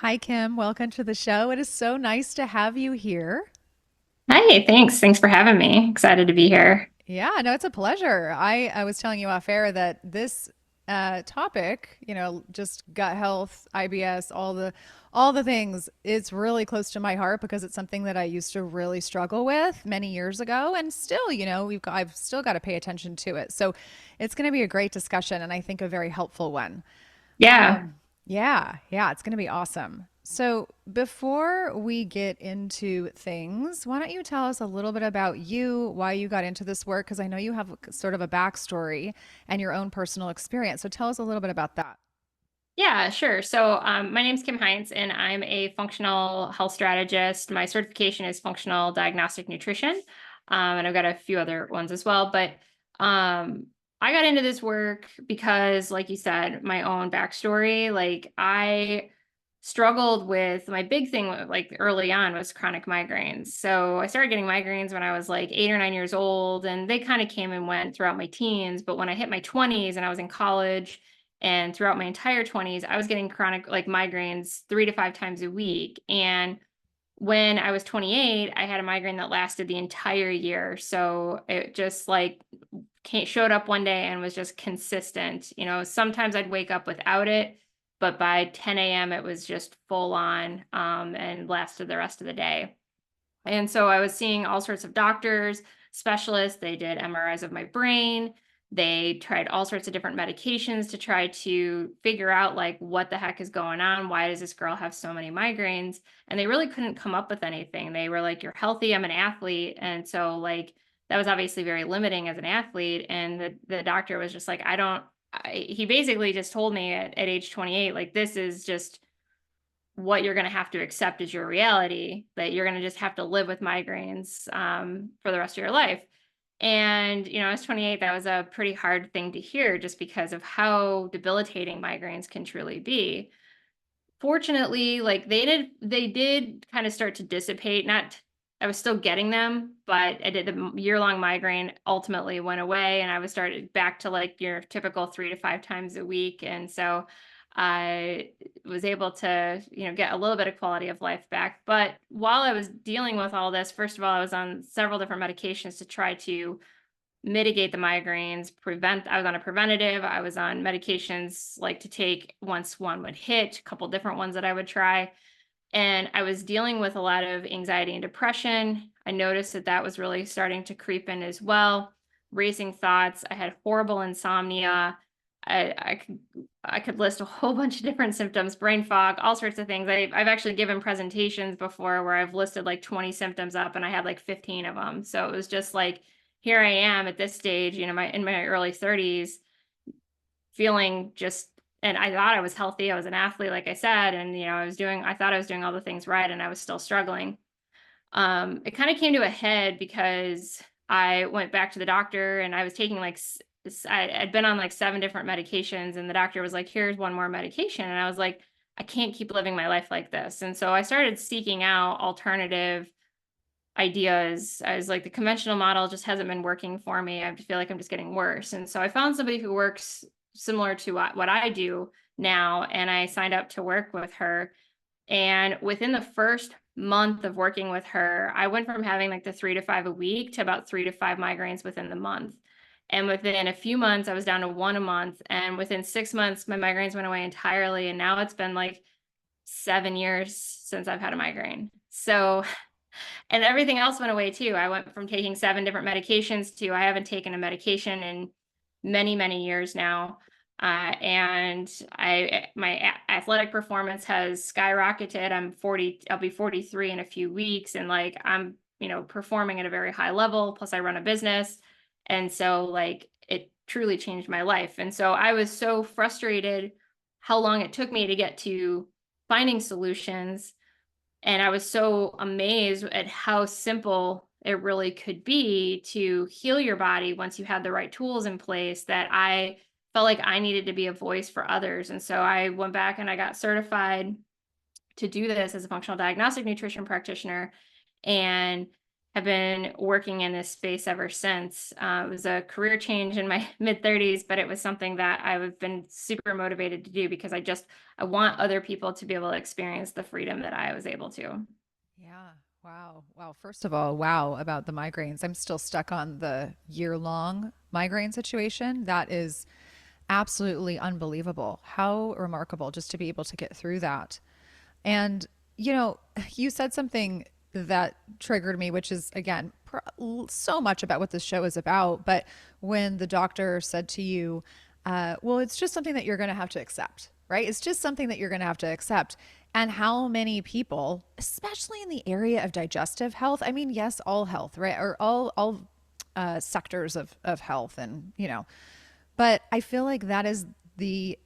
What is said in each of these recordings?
Hi, Kim. Welcome to the show. It is so nice to have you here. Hi, thanks. Thanks for having me. Excited to be here. Yeah, no, it's a pleasure. I was telling you off air that this topic, just gut health, IBS, all the things, it's really close to my heart because it's something that I used to really struggle with many years ago, and still, I've still got to pay attention to it. So it's going to be a great discussion, and I think a very helpful one. Yeah. Yeah, it's going to be awesome. So, before we get into things, why don't you tell us a little bit about you, why you got into this work? Because I know you have sort of a backstory and your own personal experience. So, tell us a little bit about that. Yeah, sure. My name's Kim Heintz, and I'm a functional health strategist. My certification is functional diagnostic nutrition, and I've got a few other ones as well. But I got into this work because, like you said, my own backstory. Like I struggled with my big thing, like early on, was chronic migraines. So I started getting migraines when I was like 8 or 9 years old, and they kind of came and went throughout my teens. But when I hit my 20s and I was in college and throughout my entire 20s, I was getting chronic like migraines 3 to 5 times a week. And when I was 28, I had a migraine that lasted the entire year. So it just like showed up one day and was just consistent. Sometimes I'd wake up without it, but by 10 a.m. it was just full on and lasted the rest of the day. And so I was seeing all sorts of doctors, specialists. They did MRIs of my brain. They tried all sorts of different medications to try to figure out like what the heck is going on? Why does this girl have so many migraines? And they really couldn't come up with anything. They were like, "You're healthy, I'm an athlete." And so like that was obviously very limiting as an athlete. And the doctor was just like, he basically just told me at age 28, like, this is just what you're going to have to accept as your reality, that you're going to just have to live with migraines for the rest of your life. And, I was 28. That was a pretty hard thing to hear just because of how debilitating migraines can truly be. Fortunately, like they did kind of start to dissipate. Not, I was still getting them, but the year-long migraine ultimately went away, and I was started back to like your typical 3 to 5 times a week. And so I was able to, get a little bit of quality of life back. But while I was dealing with all this, first of all, I was on several different medications to try to mitigate the migraines, I was on a preventative, I was on medications like to take once one would hit, a couple different ones that I would try. And I was dealing with a lot of anxiety and depression. I noticed that that was really starting to creep in as well. Racing thoughts. I had horrible insomnia. I could list a whole bunch of different symptoms, brain fog, all sorts of things. I've actually given presentations before where I've listed like 20 symptoms up and I had like 15 of them. So it was just like, here I am at this stage, in my early 30s, feeling just, and I thought I was healthy. I was an athlete, like I said, and I thought I was doing all the things right, and I was still struggling. It kind of came to a head because I went back to the doctor, and I was taking like I'd been on like 7 different medications, and the doctor was like, "Here's one more medication," and I was like, "I can't keep living my life like this." And so I started seeking out alternative ideas. I was like, the conventional model just hasn't been working for me. I feel like I'm just getting worse. And so I found somebody who works similar to what I do now, and I signed up to work with her. And within the first month of working with her, I went from having like the 3 to 5 a week to about 3 to 5 migraines within the month. And within a few months, I was down to one a month. And within 6 months, my migraines went away entirely. And now it's been like 7 years since I've had a migraine. So, and everything else went away too. I went from taking 7 different medications to I haven't taken a medication in many, many years now. And my athletic performance has skyrocketed. I'll be 43 in a few weeks. And like, I'm, performing at a very high level. Plus I run a business. And so like, it truly changed my life. And so I was so frustrated how long it took me to get to finding solutions, and I was so amazed at how simple it really could be to heal your body once you had the right tools in place, that I felt like I needed to be a voice for others. And so I went back and I got certified to do this as a functional diagnostic nutrition practitioner. And have been working in this space ever since. It was a career change in my mid-30s, but it was something that I've been super motivated to do because I want other people to be able to experience the freedom that I was able to. Yeah. Wow. Wow. First of all, wow about the migraines. I'm still stuck on the year-long migraine situation. That is absolutely unbelievable. How remarkable just to be able to get through that. And, you said something that triggered me, which is, again, so much about what this show is about. But when the doctor said to you, well, it's just something that you're going to have to accept, right? It's just something that you're going to have to accept. And how many people, especially in the area of digestive health, I mean, yes, all health, right? Or all sectors of health but I feel like that is the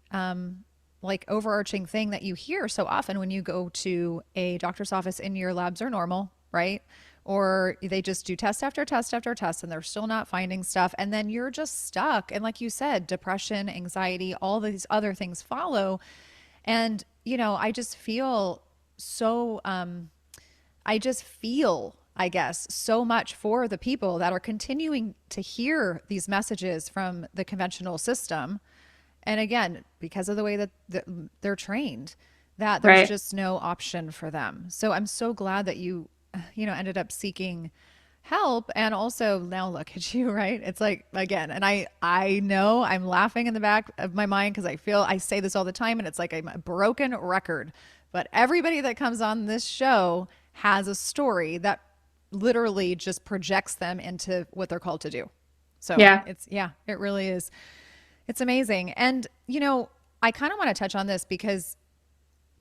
like overarching thing that you hear so often when you go to a doctor's office and your labs are normal, right? Or they just do test after test after test and they're still not finding stuff. And then you're just stuck. And like you said, depression, anxiety, all these other things follow. And, I just feel so, I just feel, I guess, so much for the people that are continuing to hear these messages from the conventional system. And again, because of the way that they're trained, that there's Right. just no option for them. So I'm so glad that ended up seeking help. And also now look at you, right? It's like, again, and I know I'm laughing in the back of my mind because I say this all the time and it's like I'm a broken record. But everybody that comes on this show has a story that literally just projects them into what they're called to do. So Yeah. yeah, it really is. It's amazing. And, I kind of want to touch on this because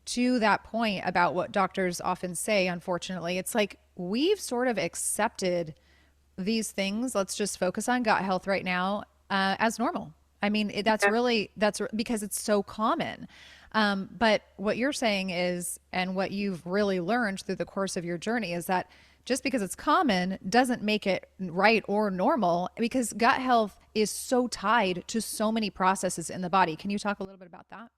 to that point about what doctors often say, unfortunately, it's like we've sort of accepted these things. Let's just focus on gut health right now as normal. I mean, that's because it's so common. But what you're saying is, and what you've really learned through the course of your journey is that just because it's common doesn't make it right or normal because gut health is so tied to so many processes in the body. Can you talk a little bit about that?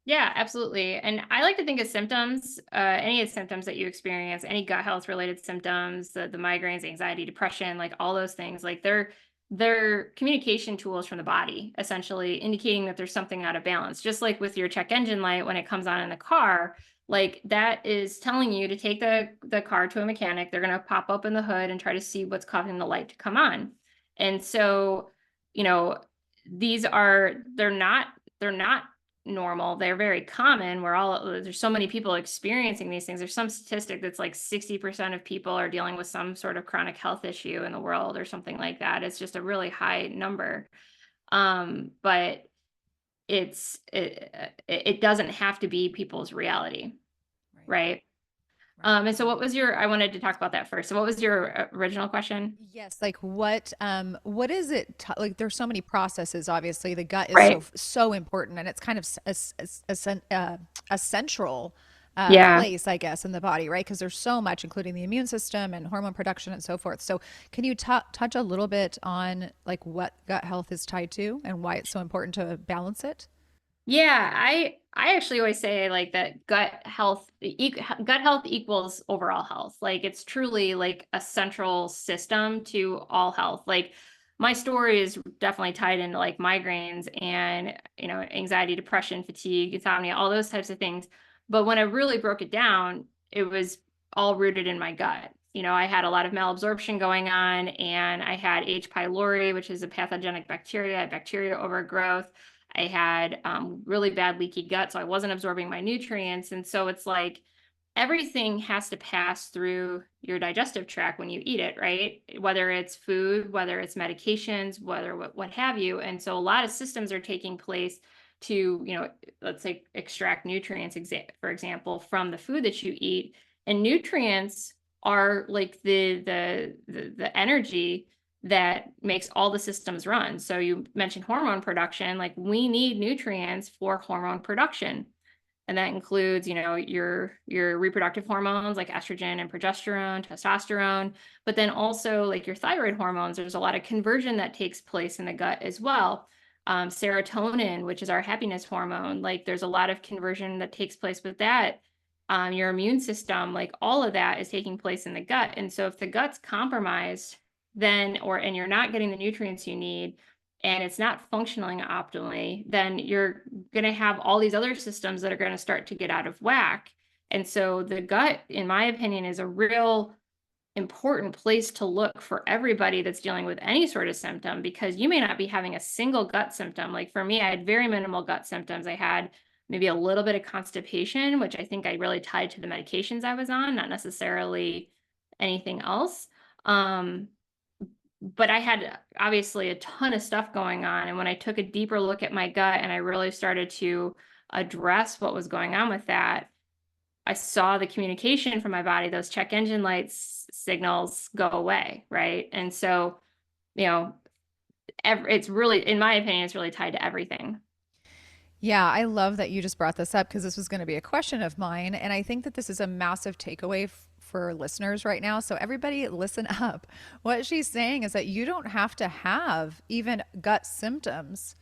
Yeah, absolutely. And I like to think of symptoms, any of the symptoms that you experience, any gut health related symptoms, the migraines, anxiety, depression, like all those things, like they're communication tools from the body, essentially indicating that there's something out of balance. Just like with your check engine light when it comes on in the car, like that is telling you to take the car to a mechanic. They're going to pop open the hood and try to see what's causing the light to come on. And so, you know, they're not normal. They're very common. There's so many people experiencing these things. There's some statistic that's like 60% of people are dealing with some sort of chronic health issue in the world or something like that. It's just a really high number. But it doesn't have to be people's reality, Right, right? right. And so I wanted to talk about that first. So what was your original question? Yes, like what is it like there's so many processes obviously. The gut is Right. so important and it's kind of a central Yeah. place I guess in the body, right? Because there's so much including the immune system and hormone production and so forth. So can you touch a little bit on like what gut health is tied to and why it's so important to balance it? Yeah, I actually always say like that gut health equals overall health. Like it's truly like a central system to all health. Like my story is definitely tied into like migraines and anxiety, depression, fatigue, insomnia, all those types of things. But when I really broke it down, it was all rooted in my gut. I had a lot of malabsorption going on and I had H. pylori, which is a pathogenic bacteria, I had bacteria overgrowth. I had really bad leaky gut, so I wasn't absorbing my nutrients. And so it's like everything has to pass through your digestive tract when you eat it, right? Whether it's food, whether it's medications, whether what have you. And so a lot of systems are taking place to, let's say extract nutrients, for example, from the food that you eat. And nutrients are like the energy that makes all the systems run. So you mentioned hormone production, like we need nutrients for hormone production. And that includes, your reproductive hormones like estrogen and progesterone, testosterone, but then also like your thyroid hormones. There's a lot of conversion that takes place in the gut as well. Serotonin, which is our happiness hormone, like there's a lot of conversion that takes place with that your immune system, like all of that is taking place in the gut. And so if the gut's compromised, then, and you're not getting the nutrients you need, and it's not functioning optimally, then you're going to have all these other systems that are going to start to get out of whack. And so the gut, in my opinion, is a real important place to look for everybody that's dealing with any sort of symptom, because you may not be having a single gut symptom. Like for me, I had very minimal gut symptoms. I had maybe a little bit of constipation, which I think I really tied to the medications I was on, not necessarily anything else. But I had obviously a ton of stuff going on. And when I took a deeper look at my gut and I really started to address what was going on with that, I saw the communication from my body, those check engine lights signals go away, right? And so, you know, it's really, in my opinion, it's really tied to everything. Yeah, I love that you just brought this up because this was going to be a question of mine. And I think that this is a massive takeaway for listeners right now. So, everybody, listen up. What she's saying is that you don't have to have even gut symptoms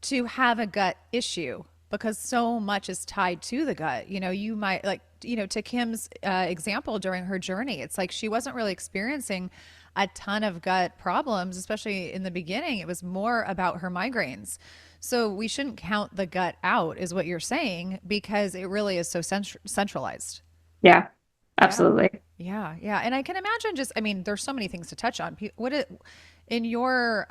to have a gut issue because so much is tied to the gut. You know, you might like, to Kim's example during her journey, it's like she wasn't really experiencing a ton of gut problems, especially in the beginning. It was more about her migraines. So we shouldn't count the gut out, is what you're saying, because it really is so centralized. Yeah, Yeah. absolutely. Yeah. Yeah. And I can imagine just, I mean, there's so many things to touch on. In your,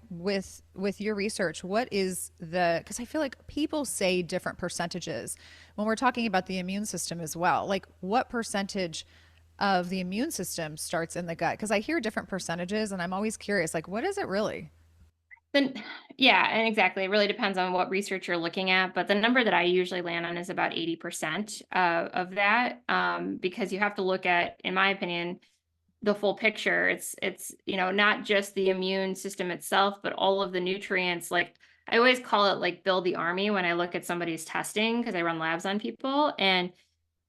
with your research, what is because I feel like people say different percentages when we're talking about the immune system as well. Like what percentage of the immune system starts in the gut? Because I hear different percentages and I'm always curious, like, what is it really? Then, yeah, and exactly. It really depends on what research you're looking at. But the number that I usually land on is about 80% of that, because you have to look at, in my opinion, the full picture. It's not just the immune system itself, but all of the nutrients. Like I always call it like build the army when I look at somebody's testing, because I run labs on people. And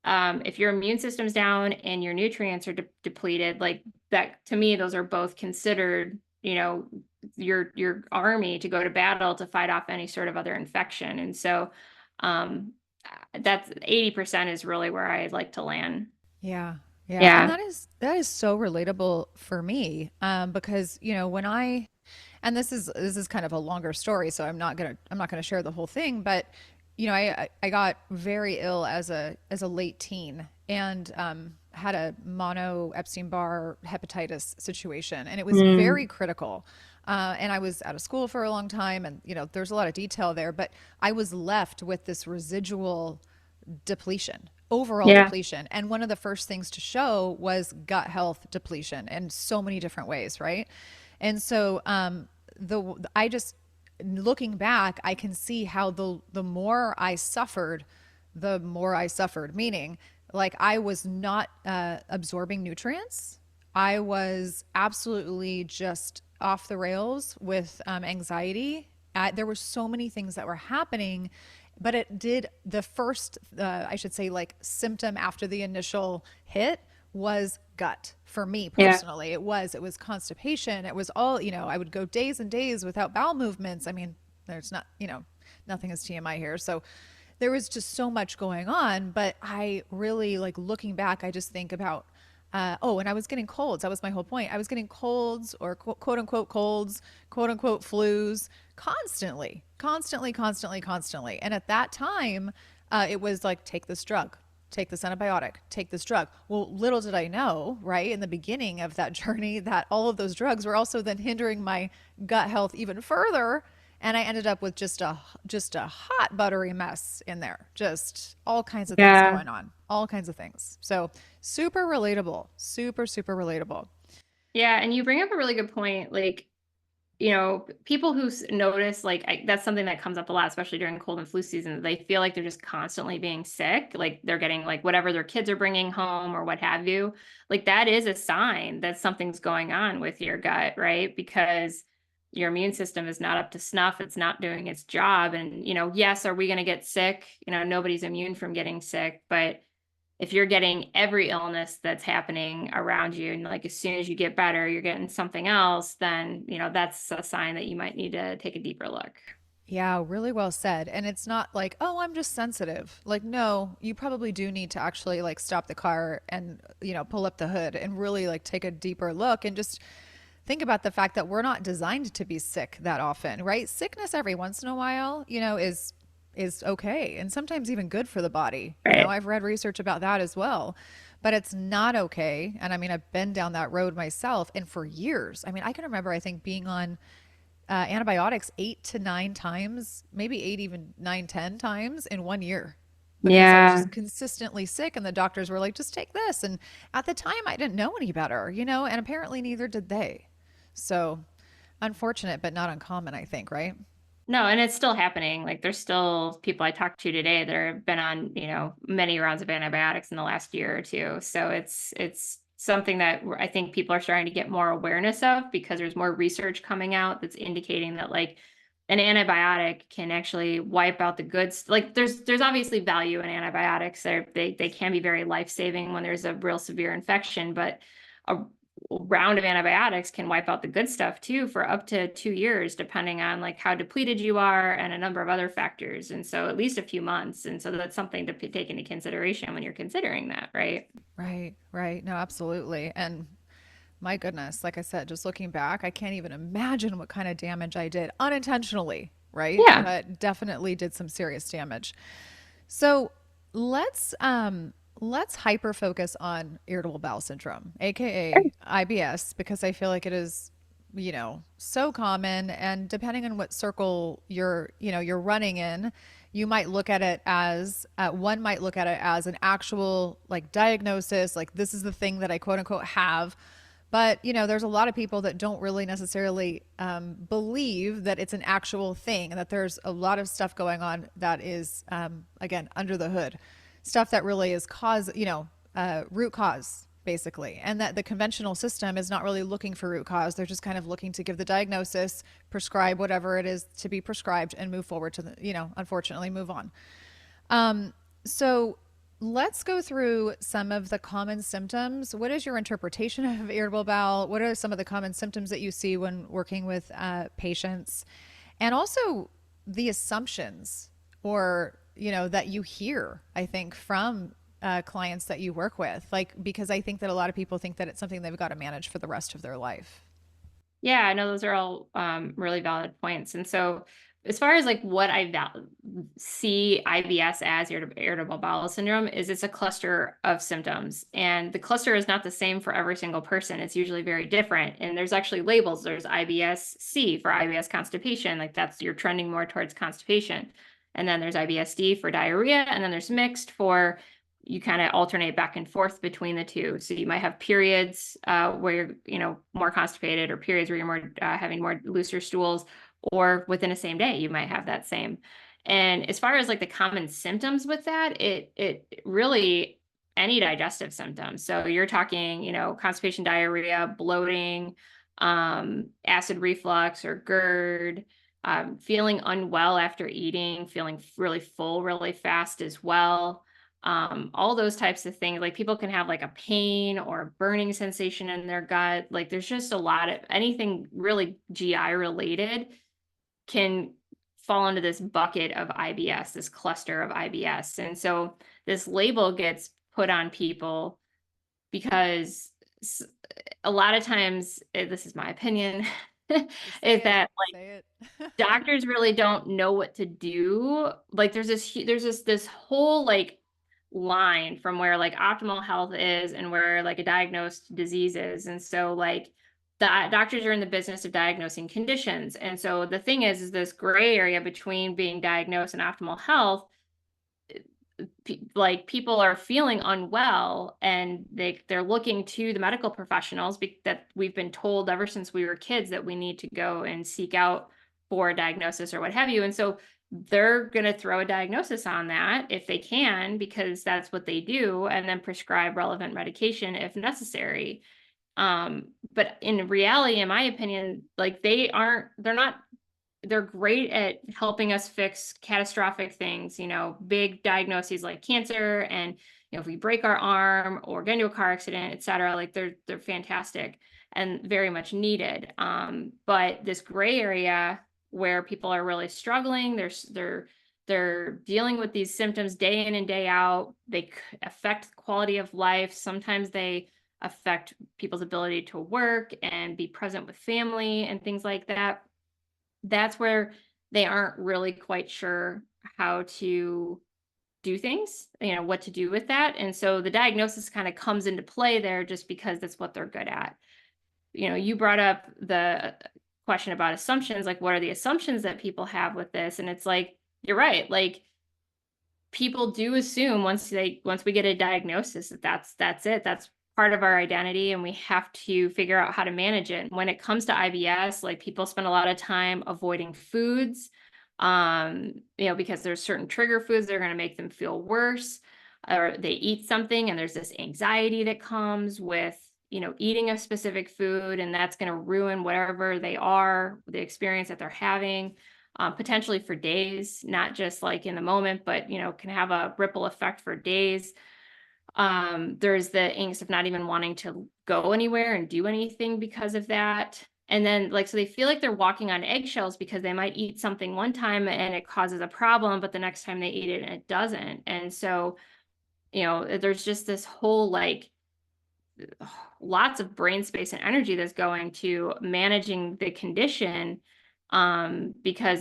if your immune system's down and your nutrients are depleted, like that, to me, those are both considered, your army to go to battle to fight off any sort of other infection. And so um, that's 80% is really where I like to land. Yeah. Yeah. And Yeah. that is so relatable for me. Because, when and this is kind of a longer story, so I'm not gonna share the whole thing, but I got very ill as a late teen and had a mono Epstein-Barr hepatitis situation, and it was very Mm, critical. And I was out of school for a long time, and there's a lot of detail there, but I was left with this residual depletion, overall yeah. depletion. And one of the first things to show was gut health depletion in so many different ways, right? And so the I just looking back, I can see how the more I suffered, the more I suffered. Meaning, like I was not absorbing nutrients. I was absolutely just off the rails with anxiety. There were so many things that were happening, but it did the first, I should say, like symptom after the initial hit was gut for me Yeah. personally. It was constipation. It was all, I would go days and days without bowel movements. I mean, there's not, nothing is TMI here. So there was just so much going on, but I really like looking back, I just think about and I was getting colds. That was my whole point. I was getting colds or quote unquote colds, quote unquote flus constantly, constantly, constantly, constantly. And at that time, it was like, take this drug, take this antibiotic, take this drug. Well, little did I know, right, in the beginning of that journey, that all of those drugs were also then hindering my gut health even further. And I ended up with just a hot buttery mess in there. Just all kinds of things Yeah. going on. All kinds of things. So super relatable. Super, super relatable. Yeah. And you bring up a really good point. Like, people who notice, like, that's something that comes up a lot, especially during cold and flu season. They feel like they're just constantly being sick, like they're getting like whatever their kids are bringing home or what have you. Like that is a sign that something's going on with your gut, right? Because your immune system is not up to snuff. It's not doing its job. And, yes, are we going to get sick? Nobody's immune from getting sick, but if you're getting every illness that's happening around you, and like as soon as you get better, you're getting something else, then, that's a sign that you might need to take a deeper look. Yeah, really well said. And it's not like, oh, I'm just sensitive. Like, no, you probably do need to actually like stop the car and, pull up the hood and really like take a deeper look and just think about the fact that we're not designed to be sick that often, right? Sickness every once in a while, is okay and sometimes even good for the body. Right. I've read research about that as well. But it's not okay. And I mean, I've been down that road myself and for years. I mean, I can remember I think being on antibiotics 8 to 9 times, maybe eight, even 9, 10 times in 1 year because I was Yeah. just consistently sick. And the doctors were like, just take this. And at the time, I didn't know any better, and apparently neither did they. So unfortunate, but not uncommon, I think, right? No, and it's still happening. Like there's still people I talked to today that have been on, many rounds of antibiotics in the last year or two. So it's something that I think people are starting to get more awareness of because there's more research coming out that's indicating that like an antibiotic can actually wipe out the goods. Like there's obviously value in antibiotics. They can be very life-saving when there's a real severe infection, but a round of antibiotics can wipe out the good stuff too for up to 2 years, depending on like how depleted you are and a number of other factors. And so at least a few months. And so that's something to take into consideration when you're considering that, right? Right, right. No, absolutely. And my goodness, like I said, just looking back, I can't even imagine what kind of damage I did unintentionally, right? Yeah. But definitely did some serious damage. So let's hyper focus on irritable bowel syndrome, aka IBS, because I feel like it is, so common. And depending on what circle you're running in, you might look at it as one might look at it as an actual like diagnosis, like this is the thing that I quote unquote have. But there's a lot of people that don't really necessarily believe that it's an actual thing, and that there's a lot of stuff going on that is, again, under the hood, stuff that really is root cause basically, and that the conventional system is not really looking for root cause. They're just kind of looking to give the diagnosis, prescribe whatever it is to be prescribed, and move forward to the, unfortunately, move on. So let's go through some of the common symptoms. What is your interpretation of irritable bowel? What are some of the common symptoms that you see when working with patients? And also the assumptions or, that you hear, I think, from clients that you work with. Like, because I think that a lot of people think that it's something they've got to manage for the rest of their life. Yeah, I know those are all really valid points. And so, as far as like what see IBS as irritable bowel syndrome is, it's a cluster of symptoms, and the cluster is not the same for every single person. It's usually very different. And there's actually labels. There's IBS C for IBS constipation, like that's you're trending more towards constipation, and then there's IBS D for diarrhea, and then there's mixed for you kind of alternate back and forth between the two. So you might have periods where you're, more constipated, or periods where you're more having more looser stools, or within the same day, you might have that same. And as far as like the common symptoms with that, it really any digestive symptoms. So you're talking, constipation, diarrhea, bloating, acid reflux or GERD, feeling unwell after eating, feeling really full really fast as well, all those types of things. Like people can have like a pain or a burning sensation in their gut. Like there's just a lot of anything really GI related can fall into this bucket of IBS, this cluster of IBS. And so this label gets put on people because a lot of times, this is my opinion, Just is say it. that Say it. doctors really don't know what to do. Like there's this whole like line from where like optimal health is and where like a diagnosed disease is. And so like the doctors are in the business of diagnosing conditions. And so the thing is this gray area between being diagnosed and optimal health. Like people are feeling unwell and they're looking to the medical professionals that we've been told ever since we were kids that we need to go and seek out for a diagnosis or what have you. And so they're going to throw a diagnosis on that if they can, because that's what they do, and then prescribe relevant medication if necessary. But in reality, in my opinion, like they're great at helping us fix catastrophic things, big diagnoses like cancer, and if we break our arm or get into a car accident, et cetera, like they're fantastic and very much needed. But this gray area where people are really struggling. They're dealing with these symptoms day in and day out. They affect quality of life. Sometimes they affect people's ability to work and be present with family and things like that. That's where they aren't really quite sure how to do things, what to do with that. And so the diagnosis kind of comes into play there just because that's what they're good at. You brought up the question about assumptions, like what are the assumptions that people have with this? And it's like, you're right. Like people do assume once we get a diagnosis that's it. That's part of our identity and we have to figure out how to manage it. When it comes to IBS, like people spend a lot of time avoiding foods, because there's certain trigger foods that are going to make them feel worse, or they eat something and there's this anxiety that comes with eating a specific food, and that's going to ruin whatever they are, the experience that they're having, potentially for days, not just like in the moment, but can have a ripple effect for days. There's the angst of not even wanting to go anywhere and do anything because of that. And then so they feel like they're walking on eggshells because they might eat something one time and it causes a problem, but the next time they eat it, it doesn't. And so, there's just this whole lots of brain space and energy that's going to managing the condition, because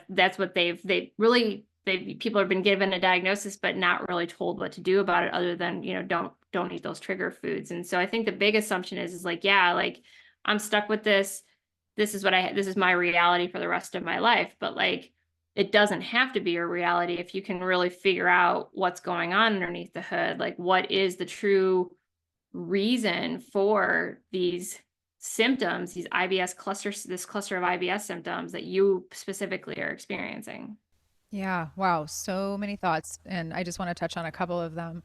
that's what people have been given a diagnosis but not really told what to do about it other than don't eat those trigger foods. And so I think the big assumption is like, yeah, like I'm stuck with this is this is my reality for the rest of my life. But like it doesn't have to be your reality if you can really figure out what's going on underneath the hood. Like what is the true reason for these symptoms, these IBS clusters, this cluster of IBS symptoms that you specifically are experiencing? Yeah, wow, so many thoughts. And I just want to touch on a couple of them.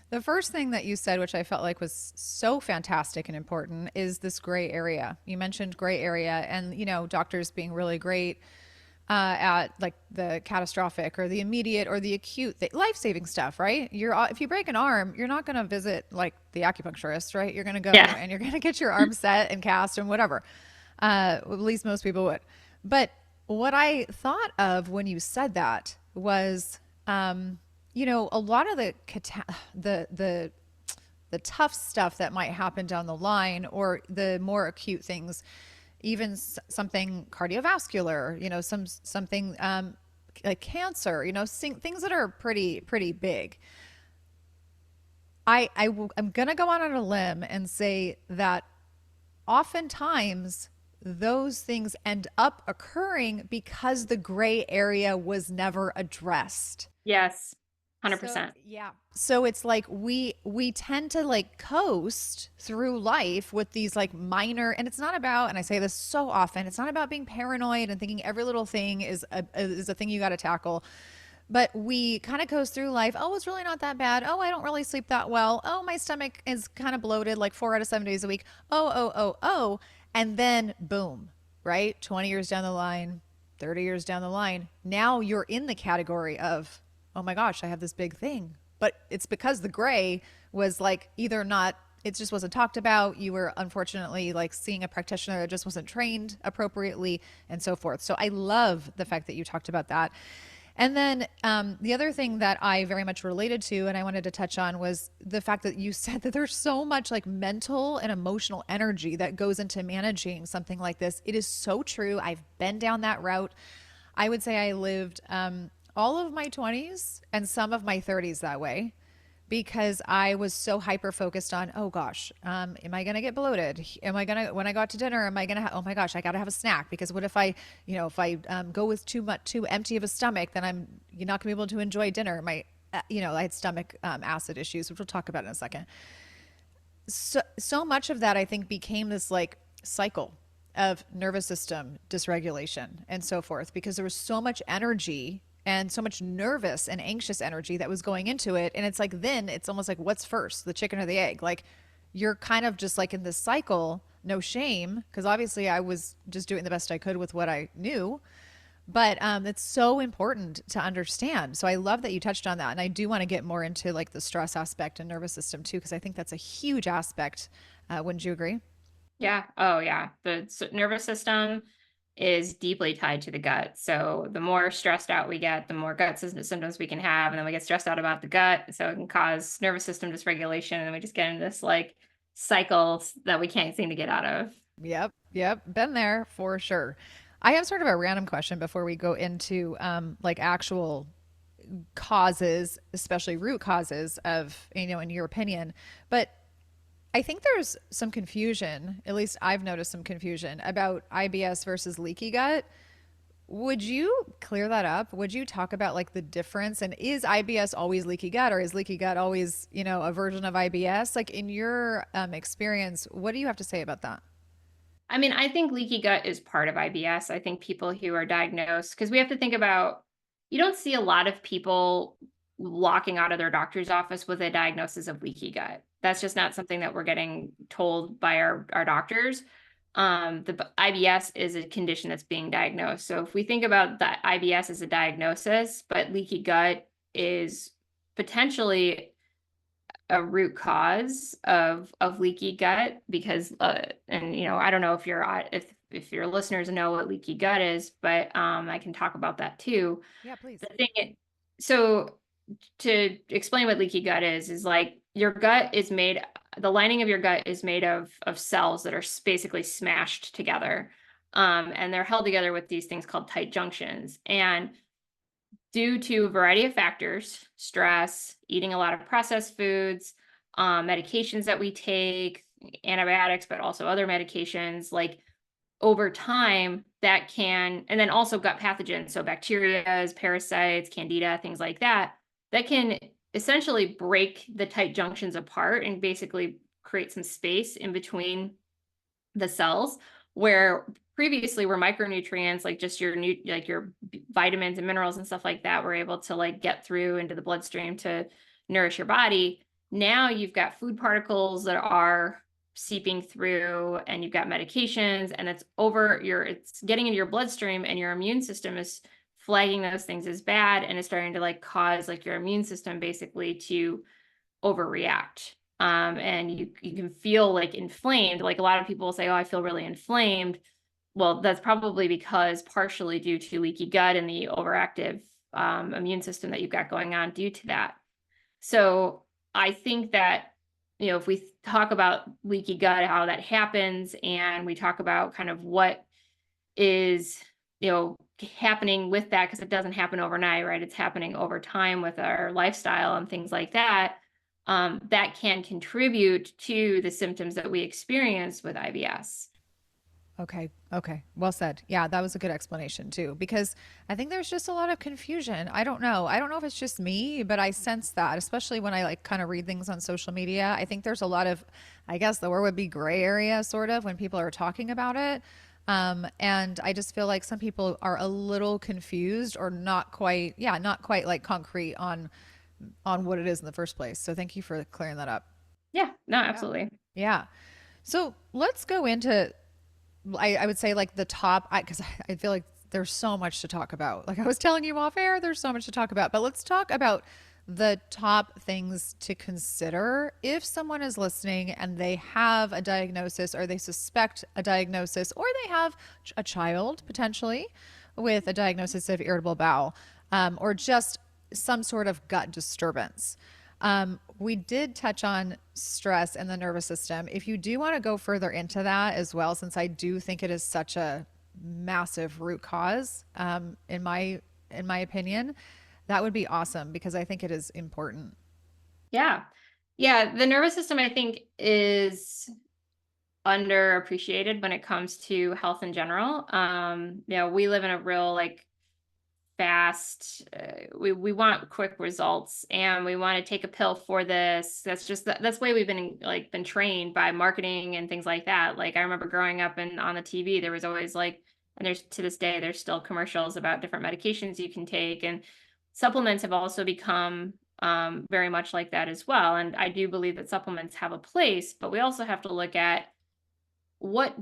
The first thing that you said, which I felt like was so fantastic and important, is this gray area. You mentioned gray area and, doctors being really great at like the catastrophic or the immediate or the acute, life-saving stuff, right? If you break an arm, you're not going to visit like the acupuncturist, right? You're going to go Yeah. and you're going to get your arm set and cast and whatever. At least most people would. But what I thought of when you said that was, a lot of the tough stuff that might happen down the line or the more acute things, even something cardiovascular, something like cancer, things that are pretty big. I'm going to go on a limb and say that oftentimes those things end up occurring because the gray area was never addressed. Yes. So 100%. yeah. So it's like we tend to like coast through life with these like minor, and it's not about, and I say this so often, it's not about being paranoid and thinking every little thing is a thing you got to tackle. But we kind of coast through life. Oh, it's really not that bad. Oh, I don't really sleep that well. Oh, my stomach is kind of bloated like 4 out of 7 days a week. Oh. And then boom, right? 20 years down the line, 30 years down the line, now you're in the category of, oh my gosh, I have this big thing. But it's because the gray was like either not, it just wasn't talked about. You were unfortunately like seeing a practitioner that just wasn't trained appropriately and so forth. So I love the fact that you talked about that. And then the other thing that I very much related to and I wanted to touch on was the fact that you said that there's so much like mental and emotional energy that goes into managing something like this. It is so true. I've been down that route. I would say I lived all of my 20s and some of my 30s that way because I was so hyper focused on, oh gosh, am I going to get bloated? Am I going to, when I go out to dinner, am I going to, oh my gosh, I got to have a snack because what if I, go with too empty of a stomach, then you're not going to be able to enjoy dinner. I had stomach acid issues, which we'll talk about in a second. So much of that I think became this like cycle of nervous system dysregulation and so forth because there was so much energy and so much nervous and anxious energy that was going into it. And it's like, then it's almost like, what's first, the chicken or the egg? Like you're kind of just like in this cycle, no shame. Cause obviously I was just doing the best I could with what I knew, but it's so important to understand. So I love that you touched on that. And I do want to get more into like the stress aspect and nervous system too, cause I think that's a huge aspect. Wouldn't you agree? Yeah. Oh, yeah. The nervous system. is deeply tied to the gut. So the more stressed out we get, the more gut symptoms we can have. And then we get stressed out about the gut. So it can cause nervous system dysregulation. And then we just get into this like cycle that we can't seem to get out of. Yep, yep, been there for sure. I have sort of a random question before we go into like actual causes, especially root causes of, in your opinion. But I think there's some confusion, at least I've noticed some confusion about IBS versus leaky gut. Would you clear that up? Would you talk about like the difference? And is IBS always leaky gut, or is leaky gut always, a version of IBS? Like in your experience, what do you have to say about that? I mean, I think leaky gut is part of IBS. I think people who are diagnosed, because we have to think about, you don't see a lot of people walking out of their doctor's office with a diagnosis of leaky gut. That's just not something that we're getting told by our doctors. The IBS is a condition that's being diagnosed. So if we think about that IBS as a diagnosis, but leaky gut is potentially a root cause of leaky gut, because and I don't know if your listeners know what leaky gut is, but I can talk about that too. Yeah, please. The thing so to explain what leaky gut is like your gut is made, the lining of your gut is made of cells that are basically smashed together, and they're held together with these things called tight junctions. And due to a variety of factors, stress, eating a lot of processed foods, medications that we take, antibiotics, but also other medications, like over time, that can, and then also gut pathogens, so bacteria, parasites, candida, things like that, that can essentially break the tight junctions apart and basically create some space in between the cells, where previously were micronutrients, like just your vitamins and minerals and stuff like that, were able to like get through into the bloodstream to nourish your body. Now you've got food particles that are seeping through, and you've got medications, and it's getting into your bloodstream, and your immune system is flagging those things as bad, and it's starting to like cause like your immune system basically to overreact. And you can feel like inflamed. Like a lot of people will say, oh, I feel really inflamed. Well, that's probably because partially due to leaky gut and the overactive immune system that you've got going on due to that. So I think that, if we talk about leaky gut, how that happens, and we talk about kind of what is, happening with that, because it doesn't happen overnight, right? It's happening over time with our lifestyle and things like that. That can contribute to the symptoms that we experience with IBS. Okay. Okay. Well said. Yeah, that was a good explanation too, because I think there's just a lot of confusion. I don't know. I don't know if it's just me, but I sense that, especially when I like kind of read things on social media. I think there's a lot of, I guess the word would be gray area, sort of, when people are talking about it. And I just feel like some people are a little confused, or not quite, yeah, not quite like concrete on what it is in the first place. So thank you for clearing that up. Yeah, no, Yeah. absolutely. Yeah. So let's go into, I would say like the top, because I feel like there's so much to talk about. Like I was telling you off air, there's so much to talk about. But let's talk about the top things to consider if someone is listening and they have a diagnosis, or they suspect a diagnosis, or they have a child potentially with a diagnosis of irritable bowel, or just some sort of gut disturbance. We did touch on stress and the nervous system. If you do want to go further into that as well, since I do think it is such a massive root cause, in my opinion, that would be awesome, because I think it is important. Yeah. Yeah, the nervous system, I think, is underappreciated when it comes to health in general. We live in a real like fast, we want quick results, and we want to take a pill for this. That's the way we've been trained by marketing and things like that. Like I remember growing up, and on the TV there was always like, and there's to this day there's still commercials about different medications you can take, and supplements have also become very much like that as well. And I do believe that supplements have a place, but we also have to look at what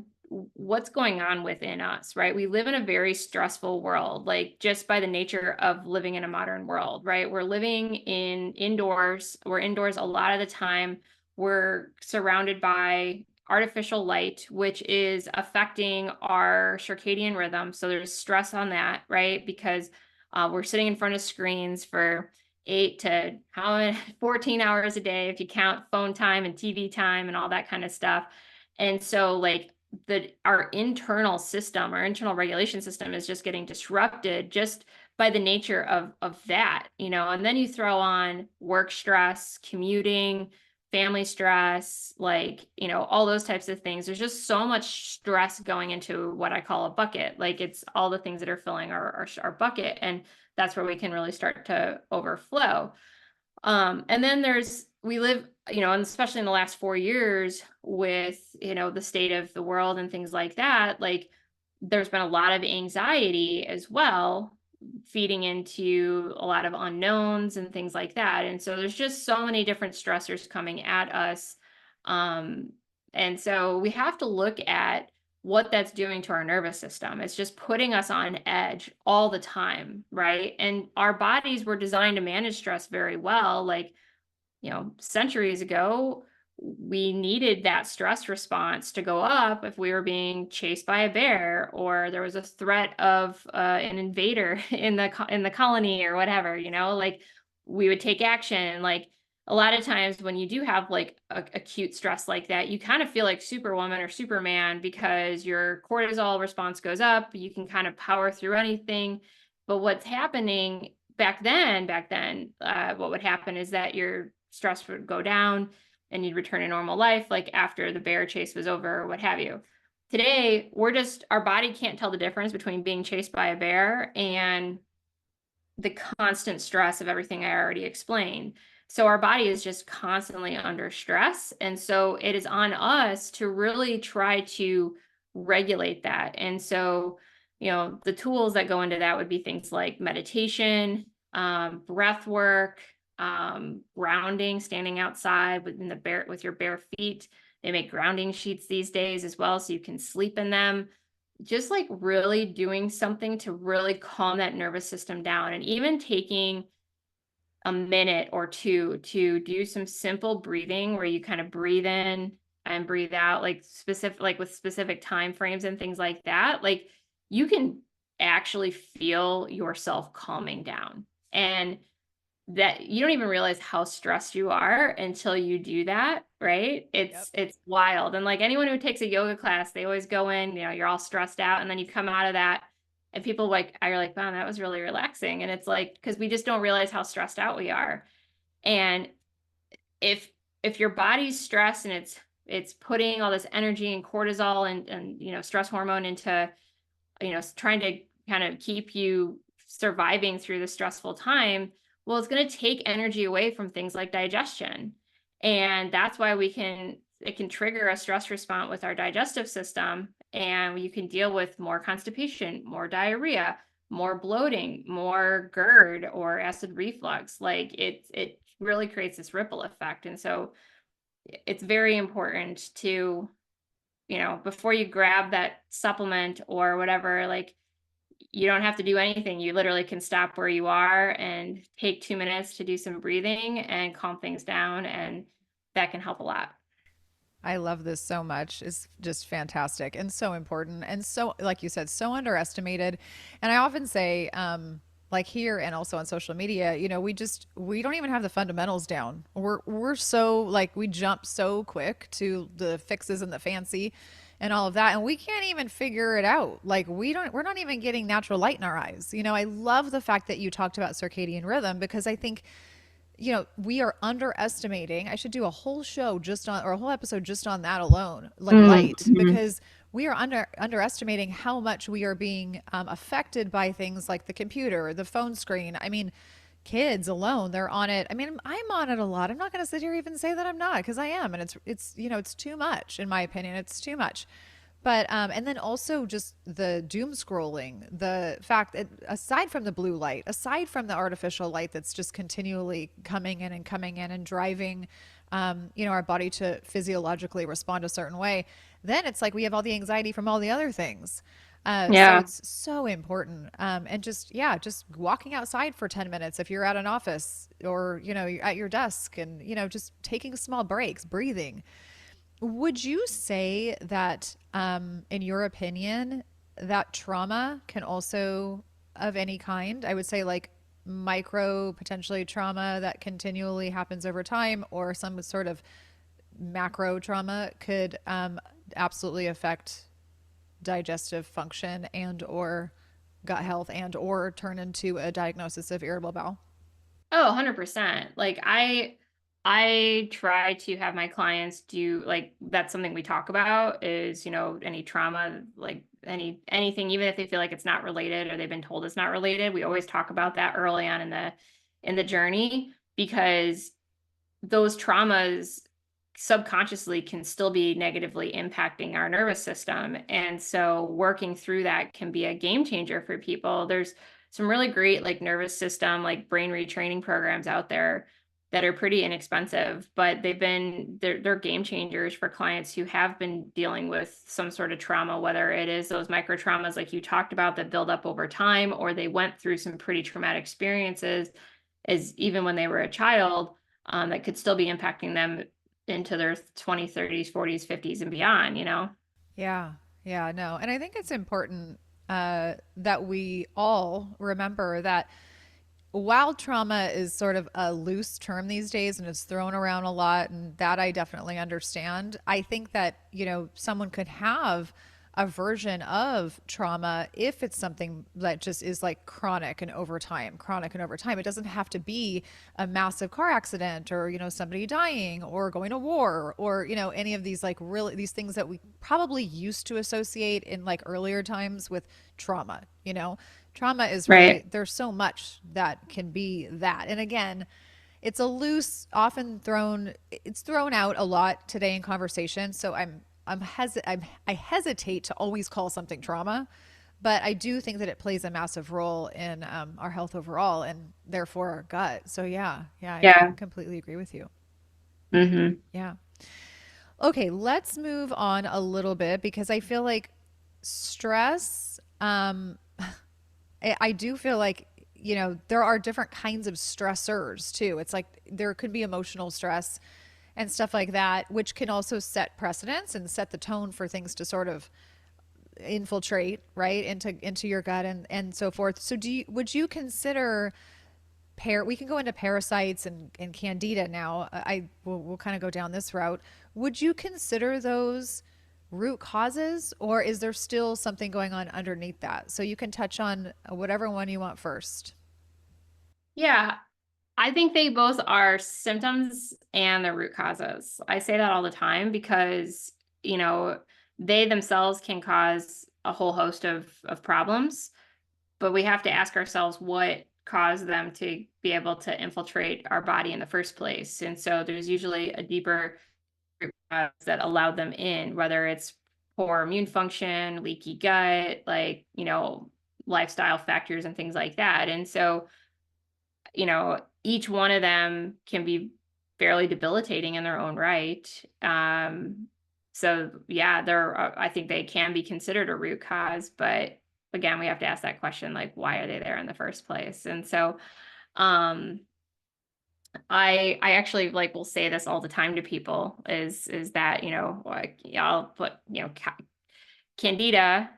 what's going on within us, right? We live in a very stressful world, like just by the nature of living in a modern world, right? We're living indoors. We're indoors a lot of the time. We're surrounded by artificial light, which is affecting our circadian rhythm. So there's stress on that, right? Because we're sitting in front of screens for 8 to 14 hours a day if you count phone time and TV time and all that kind of stuff. And so like our internal system, our internal regulation system is just getting disrupted just by the nature of that, and then you throw on work stress, commuting, family stress, like, all those types of things. There's just so much stress going into what I call a bucket. Like it's all the things that are filling our bucket. And that's where we can really start to overflow. And then we live, and especially in the last 4 years with, the state of the world and things like that, like there's been a lot of anxiety as well, feeding into a lot of unknowns and things like that. And so there's just so many different stressors coming at us. Um, and so we have to look at what that's doing to our nervous system. It's just putting us on edge all the time, right? And our bodies were designed to manage stress very well. Like, centuries ago, we needed that stress response to go up if we were being chased by a bear or there was a threat of an invader in the colony or whatever, like we would take action. Like a lot of times when you do have like acute stress like that, you kind of feel like Superwoman or Superman because your cortisol response goes up. You can kind of power through anything. But what's happening back then, what would happen is that your stress would go down and you'd return to normal life, like after the bear chase was over or what have you. Today, our body can't tell the difference between being chased by a bear and the constant stress of everything I already explained. So our body is just constantly under stress. And so it is on us to really try to regulate that. And so, the tools that go into that would be things like meditation, breath work, grounding, standing outside with your bare feet. They make grounding sheets these days as well, so you can sleep in them. Just like really doing something to really calm that nervous system down, and even taking a minute or two to do some simple breathing where you kind of breathe in and breathe out, like with specific time frames and things like that. Like you can actually feel yourself calming down, and that you don't even realize how stressed you are until you do that, right? Yep. It's wild. And like anyone who takes a yoga class, they always go in, you're all stressed out, and then you come out of that and people are like, wow, that was really relaxing. And it's like, because we just don't realize how stressed out we are. And if your body's stressed and it's putting all this energy and cortisol and stress hormone into trying to kind of keep you surviving through the stressful time, well, it's going to take energy away from things like digestion. And that's why it can trigger a stress response with our digestive system. And you can deal with more constipation, more diarrhea, more bloating, more GERD or acid reflux. Like it really creates this ripple effect. And so it's very important to, before you grab that supplement or whatever, like you don't have to do anything. You literally can stop where you are and take 2 minutes to do some breathing and calm things down. And that can help a lot. I love this so much. It's just fantastic and so important. And so, like you said, so underestimated. And I often say, like here and also on social media, we don't even have the fundamentals down. We're so like, we jump so quick to the fixes and the fancy and all of that. And we can't even figure it out. Like we're not even getting natural light in our eyes. I love the fact that you talked about circadian rhythm because I think we are underestimating. I should do a whole show or a whole episode just on that alone, like light, Mm-hmm. because we are underestimating how much we are being affected by things like the computer, the phone screen. I mean, kids alone, they're on it. I mean, I'm on it a lot. I'm not going to sit here even say that I'm not because I am, and it's too much in my opinion. It's too much. But and then also just the doom scrolling, the fact that aside from the blue light, aside from the artificial light that's just continually coming in and driving, our body to physiologically respond a certain way, then it's like we have all the anxiety from all the other things. So Yeah. it's so important. And just walking outside for 10 minutes if you're at an office or, you're at your desk and, just taking small breaks, breathing. Would you say that, in your opinion, that trauma can also, of any kind, I would say like micro potentially trauma that continually happens over time, or some sort of macro trauma could absolutely affect digestive function and or gut health and or turn into a diagnosis of irritable bowel? Oh, 100%. Like I try to have my clients do like that's something we talk about is, any trauma, like anything, even if they feel like it's not related or they've been told it's not related, we always talk about that early on in the journey because those traumas subconsciously can still be negatively impacting our nervous system. And so working through that can be a game changer for people. There's some really great like nervous system, like brain retraining programs out there that are pretty inexpensive, but they're game changers for clients who have been dealing with some sort of trauma, whether it is those micro traumas like you talked about that build up over time, or they went through some pretty traumatic experiences as even when they were a child, that could still be impacting them into their 20s, 30s, 40s, 50s, and beyond. Yeah, yeah, no. And I think it's important that we all remember that while trauma is sort of a loose term these days and it's thrown around a lot, and that I definitely understand, I think that, someone could have a version of trauma if it's something that just is like chronic and over time. It doesn't have to be a massive car accident or, somebody dying or going to war or, any of these like really these things that we probably used to associate in like earlier times with trauma. Trauma is really, Right. there's so much that can be that. And again, it's a loose, often thrown, it's thrown out a lot today in conversation. So I hesitate to always call something trauma, but I do think that it plays a massive role in our health overall and therefore our gut. So yeah, yeah, I Yeah. completely agree with you. Hmm. Yeah. Okay, let's move on a little bit because I feel like stress, I do feel like, there are different kinds of stressors too. It's like there could be emotional stress and stuff like that, which can also set precedents and set the tone for things to sort of infiltrate right into your gut and so forth. So would you consider we can go into parasites and candida now. We'll kind of go down this route. Would you consider those root causes, or is there still something going on underneath that? So you can touch on whatever one you want first. Yeah. I think they both are symptoms and the root causes. I say that all the time because, you know, they themselves can cause a whole host of problems, but we have to ask ourselves what caused them to be able to infiltrate our body in the first place. And so there's usually a deeper root cause that allowed them in, whether it's poor immune function, leaky gut, like, lifestyle factors and things like that. And so, each one of them can be fairly debilitating in their own right. So yeah, I think they can be considered a root cause, but again, we have to ask that question, like, why are they there in the first place? And so, um, I actually like will say this all the time to people is that, like, yeah, I'll put, candida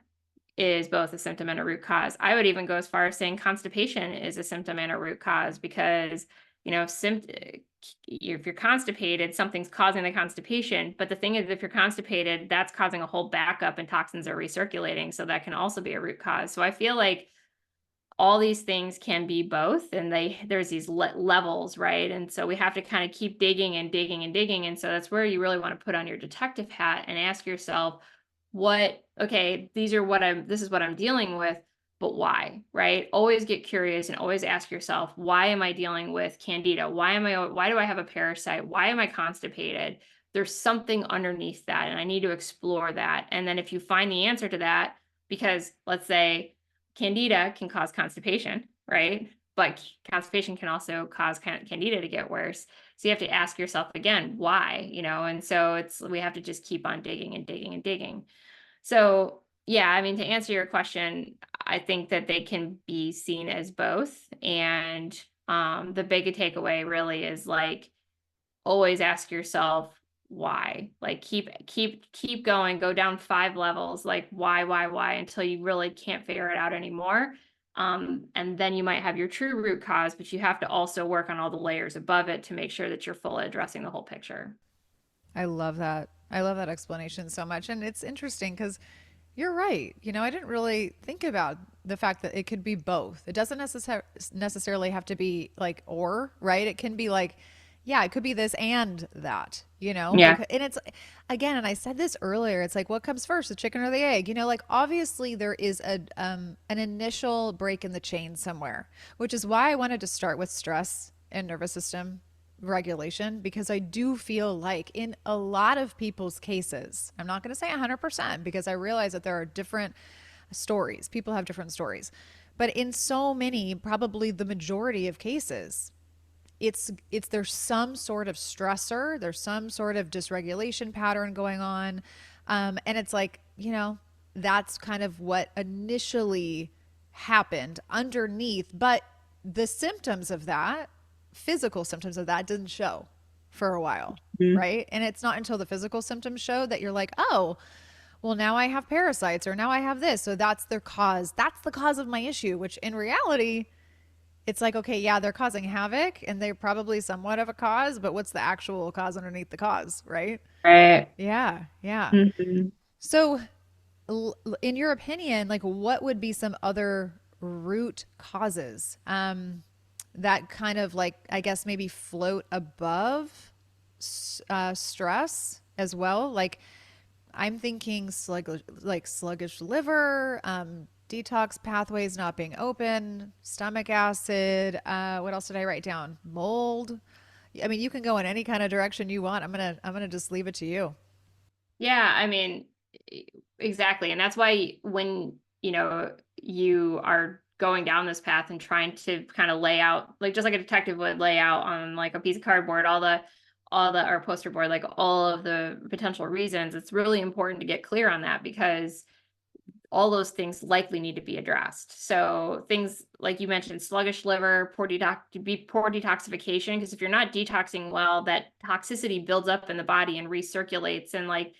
is both a symptom and a root cause. I would even go as far as saying constipation is a symptom and a root cause because, if you're constipated, something's causing the constipation. But the thing is, if you're constipated, that's causing a whole backup and toxins are recirculating. So that can also be a root cause. So I feel like all these things can be both, and there's these levels, right? And so we have to kind of keep digging and digging and digging. And so that's where you really want to put on your detective hat and ask yourself, okay, this is what I'm dealing with, but why, right? Always get curious and always ask yourself, why am I dealing with candida? Why do I have a parasite? Why am I constipated? There's something underneath that, and I need to explore that. And then if you find the answer to that, because let's say candida can cause constipation, right? But constipation can also cause candida to get worse. So you have to ask yourself again, why, and so we have to just keep on digging and digging and digging. So yeah, I mean, to answer your question, I think that they can be seen as both. And the big takeaway really is like, always ask yourself, why. Like keep going, go down 5 levels, like why, until you really can't figure it out anymore. And then you might have your true root cause, but you have to also work on all the layers above it to make sure that you're fully addressing the whole picture. I love that. I love that explanation so much. And it's interesting because you're right. I didn't really think about the fact that it could be both. It doesn't necessarily have to be like or, right? It can be like, yeah, it could be this and that, Yeah. because, and it's again, and I said this earlier, it's like, what comes first, the chicken or the egg? Like obviously there is an initial break in the chain somewhere, which is why I wanted to start with stress and nervous system regulation, because I do feel like in a lot of people's cases, I'm not going to say 100% because I realize that there are different stories. People have different stories. But in so many, probably the majority of cases, it's there's some sort of stressor, there's some sort of dysregulation pattern going on. And it's like, that's kind of what initially happened underneath, but the symptoms of that, physical symptoms of that, didn't show for a while, Mhm. right? And it's not until the physical symptoms show that you're like, oh, well, now I have parasites or now I have this. So that's their cause. That's the cause of my issue, which in reality, it's like, okay, yeah, they're causing havoc and they're probably somewhat of a cause, but what's the actual cause underneath the cause, right? Right. Yeah, yeah. Mhm. So, in your opinion, like what would be some other root causes that kind of like, I guess, maybe float above stress as well? Like, I'm thinking sluggish liver, detox pathways not being open, stomach acid. What else did I write down? Mold. I mean, you can go in any kind of direction you want. I'm gonna just leave it to you. Yeah, I mean, exactly. And that's why when, you are going down this path and trying to kind of lay out, like just like a detective would lay out on like a piece of cardboard, all the or poster board, like all of the potential reasons, it's really important to get clear on that because all those things likely need to be addressed. So things like you mentioned, sluggish liver, poor detoxification, because if you're not detoxing well, that toxicity builds up in the body and recirculates. And like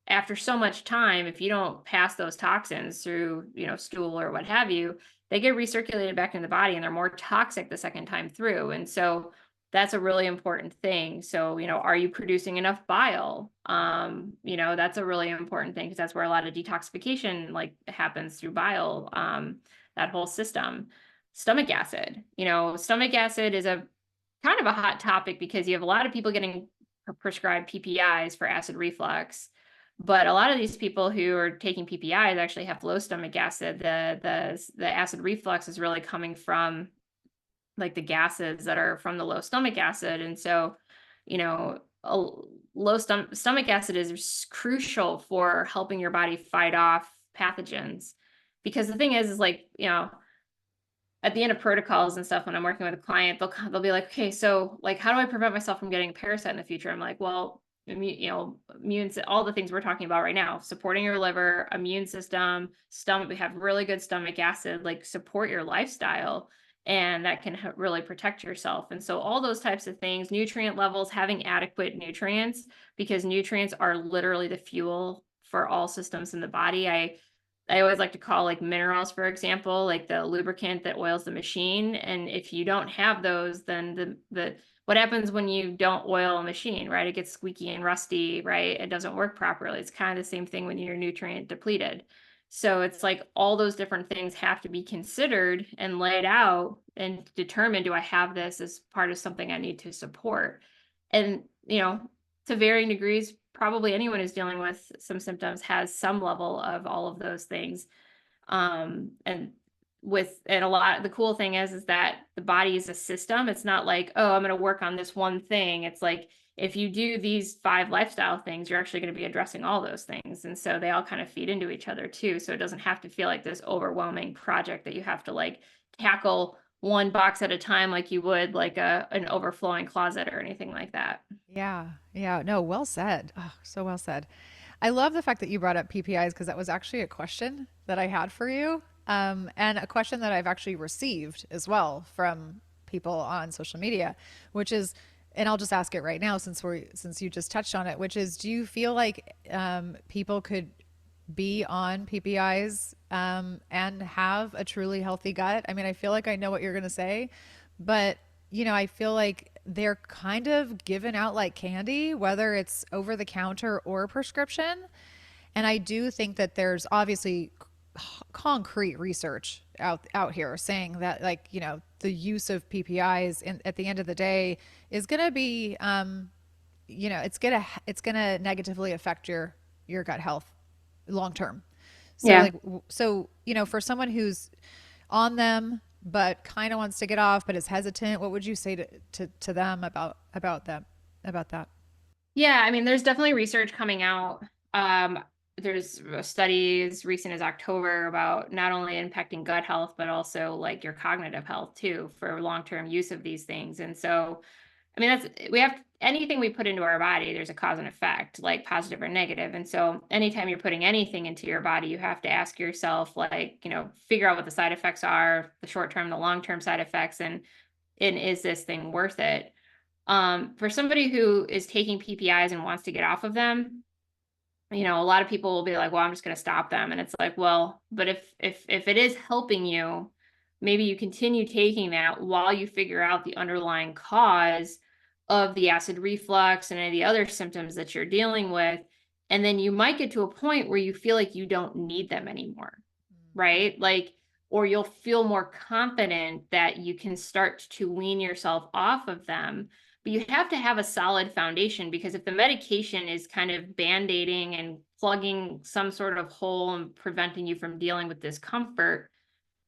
after so much time, if you don't pass those toxins through, stool or what have you, they get recirculated back in the body and they're more toxic the second time through. And so that's a really important thing. So, are you producing enough bile? That's a really important thing because that's where a lot of detoxification like happens through bile, that whole system. Stomach acid is a kind of a hot topic because you have a lot of people getting prescribed PPIs for acid reflux, but a lot of these people who are taking PPIs actually have low stomach acid. The acid reflux is really coming from like the gases that are from the low stomach acid. And so, a low stomach acid is crucial for helping your body fight off pathogens. Because the thing is like, at the end of protocols and stuff, when I'm working with a client, they'll be like, okay, so like, how do I prevent myself from getting a parasite in the future? I'm like, well, immune, all the things we're talking about right now, supporting your liver, immune system, stomach, we have really good stomach acid, like support your lifestyle. And that can really protect yourself. And so all those types of things, nutrient levels, having adequate nutrients, because nutrients are literally the fuel for all systems in the body. I always like to call like minerals, for example, like the lubricant that oils the machine. And if you don't have those, then the what happens when you don't oil a machine, right? It gets squeaky and rusty, right? It doesn't work properly. It's kind of the same thing when you're nutrient depleted. So it's like all those different things have to be considered and laid out and determined, do I have this as part of something I need to support? And, to varying degrees, probably anyone who's dealing with some symptoms has some level of all of those things. And a lot, the cool thing is that the body is a system. It's not like, oh, I'm going to work on this one thing. It's like, if you do these 5 lifestyle things, you're actually going to be addressing all those things. And so they all kind of feed into each other too. So it doesn't have to feel like this overwhelming project that you have to like tackle one box at a time, like you would like an overflowing closet or anything like that. Yeah, yeah. No, well said. Oh, so well said. I love the fact that you brought up PPIs because that was actually a question that I had for you, and a question that I've actually received as well from people on social media, which is and I'll just ask it right now since you just touched on it, which is, do you feel like people could be on PPIs and have a truly healthy gut? I mean, I feel like I know what you're going to say, but I feel like they're kind of given out like candy, whether it's over the counter or prescription. And I do think that there's obviously concrete research out here saying that, like, the use of PPIs at the end of the day is going to be it's going to negatively affect your gut health long term. So Yeah. like for someone who's on them but kind of wants to get off but is hesitant, what would you say to them about that? Yeah, I mean, there's definitely research coming out. Um, there's studies recent as October about not only impacting gut health, but also like your cognitive health too for long-term use of these things. And so, I mean, we have anything we put into our body, there's a cause and effect, like positive or negative. And so anytime you're putting anything into your body, you have to ask yourself, like, figure out what the side effects are, the short-term, the long-term side effects, and is this thing worth it? For somebody who is taking PPIs and wants to get off of them, a lot of people will be like, well, I'm just going to stop them. And it's like, well, but if it is helping you, maybe you continue taking that while you figure out the underlying cause of the acid reflux and any of the other symptoms that you're dealing with. And then you might get to a point where you feel like you don't need them anymore, right? Like, or you'll feel more confident that you can start to wean yourself off of them. But you have to have a solid foundation, because if the medication is kind of band-aiding and plugging some sort of hole and preventing you from dealing with discomfort,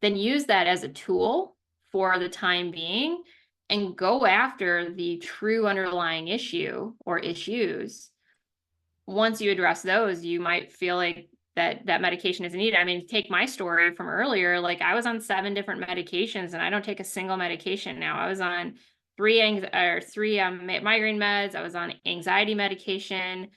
then use that as a tool for the time being and go after the true underlying issue or issues. Once you address those, you might feel like that medication isn't needed. I mean, take my story from earlier. Like, I was on 7 different medications and I don't take a single medication now. I was on three migraine meds. I was on anxiety medication,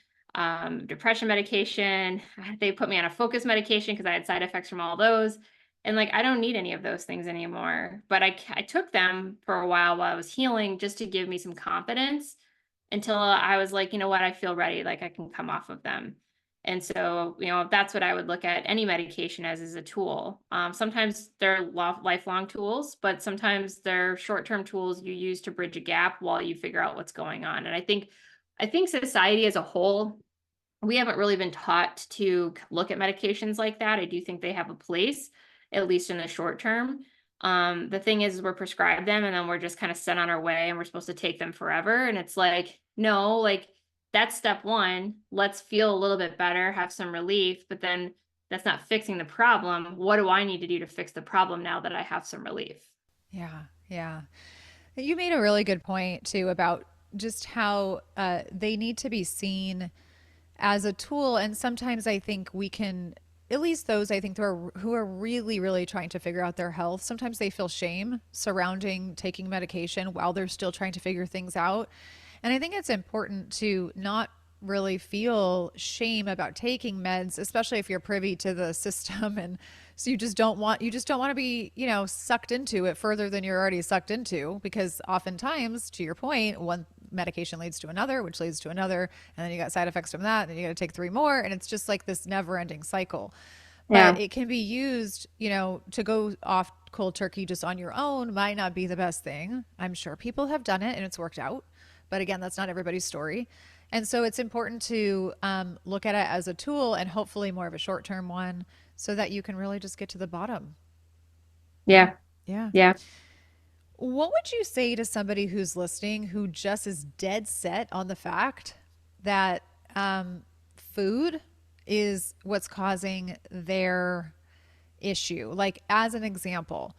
depression medication. They put me on a focus medication because I had side effects from all those. And like, I don't need any of those things anymore. But I took them for a while I was healing, just to give me some confidence until I was like, you know what, I feel ready, like I can come off of them. And so, that's what I would look at any medication as, is a tool. Sometimes they're lifelong tools, but sometimes they're short-term tools you use to bridge a gap while you figure out what's going on. And I think society as a whole, we haven't really been taught to look at medications like that. I do think they have a place, at least in the short term. The thing is, we're prescribed them and then we're just kind of sent on our way and we're supposed to take them forever. And it's like, no, like, that's step one. Let's feel a little bit better, have some relief, but then that's not fixing the problem. What do I need to do to fix the problem now that I have some relief? Yeah, yeah. You made a really good point too about just how they need to be seen as a tool. And sometimes I think we can, at least those I think who are really, really trying to figure out their health, sometimes they feel shame surrounding taking medication while they're still trying to figure things out. And I think it's important to not really feel shame about taking meds, especially if you're privy to the system. And so you just don't want to be, sucked into it further than you're already sucked into, because oftentimes, to your point, one medication leads to another, which leads to another, and then you got side effects from that, and then you got to take 3 more, and it's just like this never-ending cycle. But Yeah. it can be used, to go off cold turkey just on your own might not be the best thing. I'm sure people have done it and it's worked out. But again, that's not everybody's story. And so it's important to look at it as a tool, and hopefully more of a short term one, so that you can really just get to the bottom. Yeah. Yeah. Yeah. Yeah. What would you say to somebody who's listening who just is dead set on the fact that food is what's causing their issue? Like, as an example,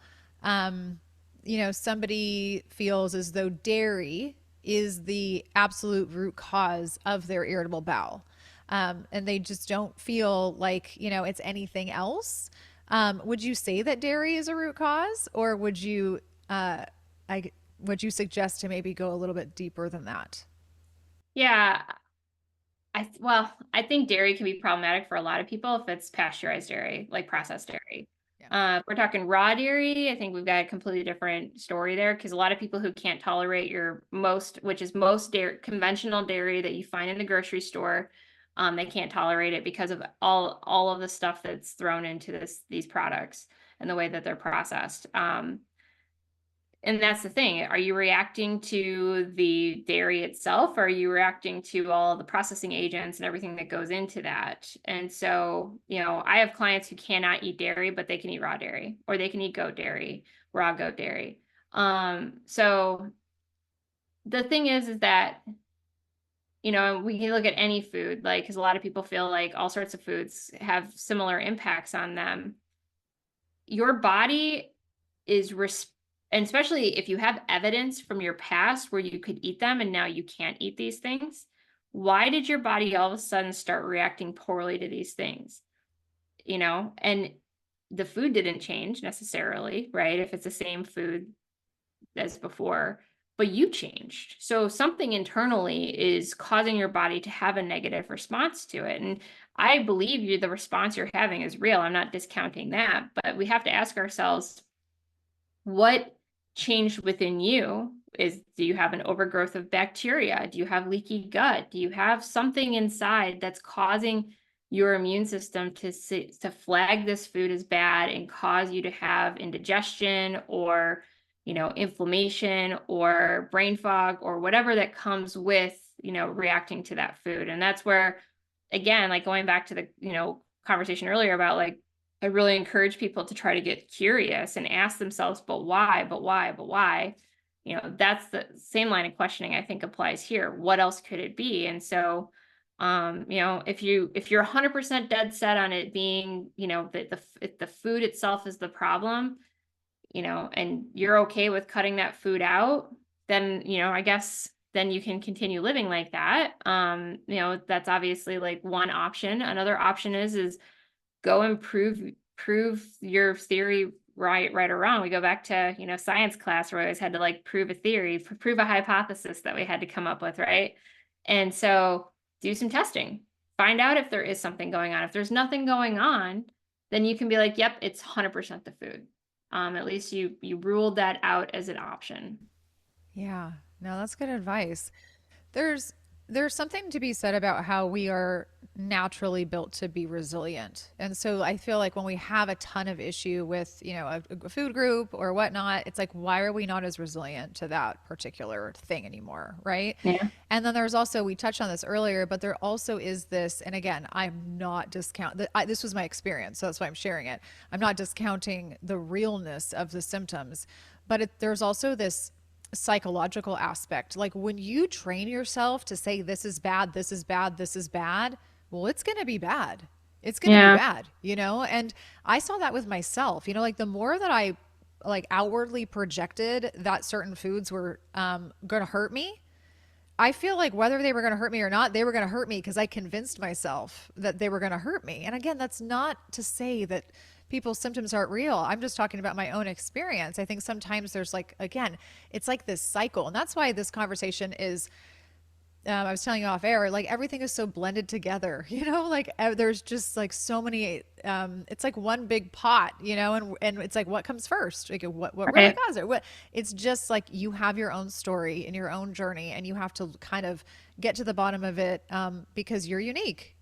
somebody feels as though dairy is the absolute root cause of their irritable bowel. And they just don't feel like, it's anything else. Would you say that dairy is a root cause, or uh, would you suggest to maybe go a little bit deeper than that? Yeah. I think dairy can be problematic for a lot of people if it's pasteurized dairy, like processed dairy. If we're talking raw dairy, I think we've got a completely different story there, because a lot of people who can't tolerate which is most dairy, conventional dairy that you find in the grocery store, they can't tolerate it because of all of the stuff that's thrown into these products and the way that they're processed. And that's the thing. Are you reacting to the dairy itself, or are you reacting to all the processing agents and everything that goes into that? And so, I have clients who cannot eat dairy, but they can eat raw dairy, or they can eat goat dairy, raw goat dairy. So the thing is that, we can look at any food, like, because a lot of people feel like all sorts of foods have similar impacts on them. Your body is and especially if you have evidence from your past where you could eat them and now you can't eat these things, why did your body all of a sudden start reacting poorly to these things? And the food didn't change necessarily, right? If it's the same food as before, but you changed. So something internally is causing your body to have a negative response to it. And I believe the response you're having is real. I'm not discounting that, but we have to ask ourselves, what changed within you? Do you have an overgrowth of bacteria? Do you have leaky gut? Do you have something inside that's causing your immune system to flag this food as bad and cause you to have indigestion, or inflammation, or brain fog, or whatever that comes with reacting to that food? And that's where, again, like going back to the conversation earlier about, like, I really encourage people to try to get curious and ask themselves, but why, but why, but why? That's the same line of questioning I think applies here. What else could it be? And so, if you're 100% dead set on it being, that the food itself is the problem, and you're okay with cutting that food out, then, I guess then you can continue living like that. That's obviously like one option. Another option is go and prove your theory right or wrong. We go back to, science class, where we always had to like prove a theory, prove a hypothesis that we had to come up with, right? And so do some testing. Find out if there is something going on. If there's nothing going on, then you can be like, yep, it's 100% the food. At least you ruled that out as an option. Yeah. No, that's good advice. There's there's something to be said about how we are naturally built to be resilient. And so I feel like when we have a ton of issue with, a food group or whatnot, it's like, why are we not as resilient to that particular thing anymore? Right. Yeah. And then there's also, we touched on this earlier, but there also is this, and again, I'm not this was my experience, so that's why I'm sharing it. I'm not discounting the realness of the symptoms, but there's also this psychological aspect. Like when you train yourself to say, this is bad, this is bad, this is bad, well, it's going to be bad. It's going to be Yeah. bad, And I saw that with myself, like the more that I like outwardly projected that certain foods were going to hurt me, I feel like whether they were going to hurt me or not, they were going to hurt me because I convinced myself that they were going to hurt me. And again, that's not to say that people's symptoms aren't real. I'm just talking about my own experience. I think sometimes there's like, again, it's like this cycle. And that's why this conversation is, I was telling you off air, like everything is so blended together, like there's just like so many, it's like one big pot, and it's like, what comes first? Like what really Right. caused it? It's just like you have your own story and your own journey, and you have to kind of get to the bottom of it, because you're unique,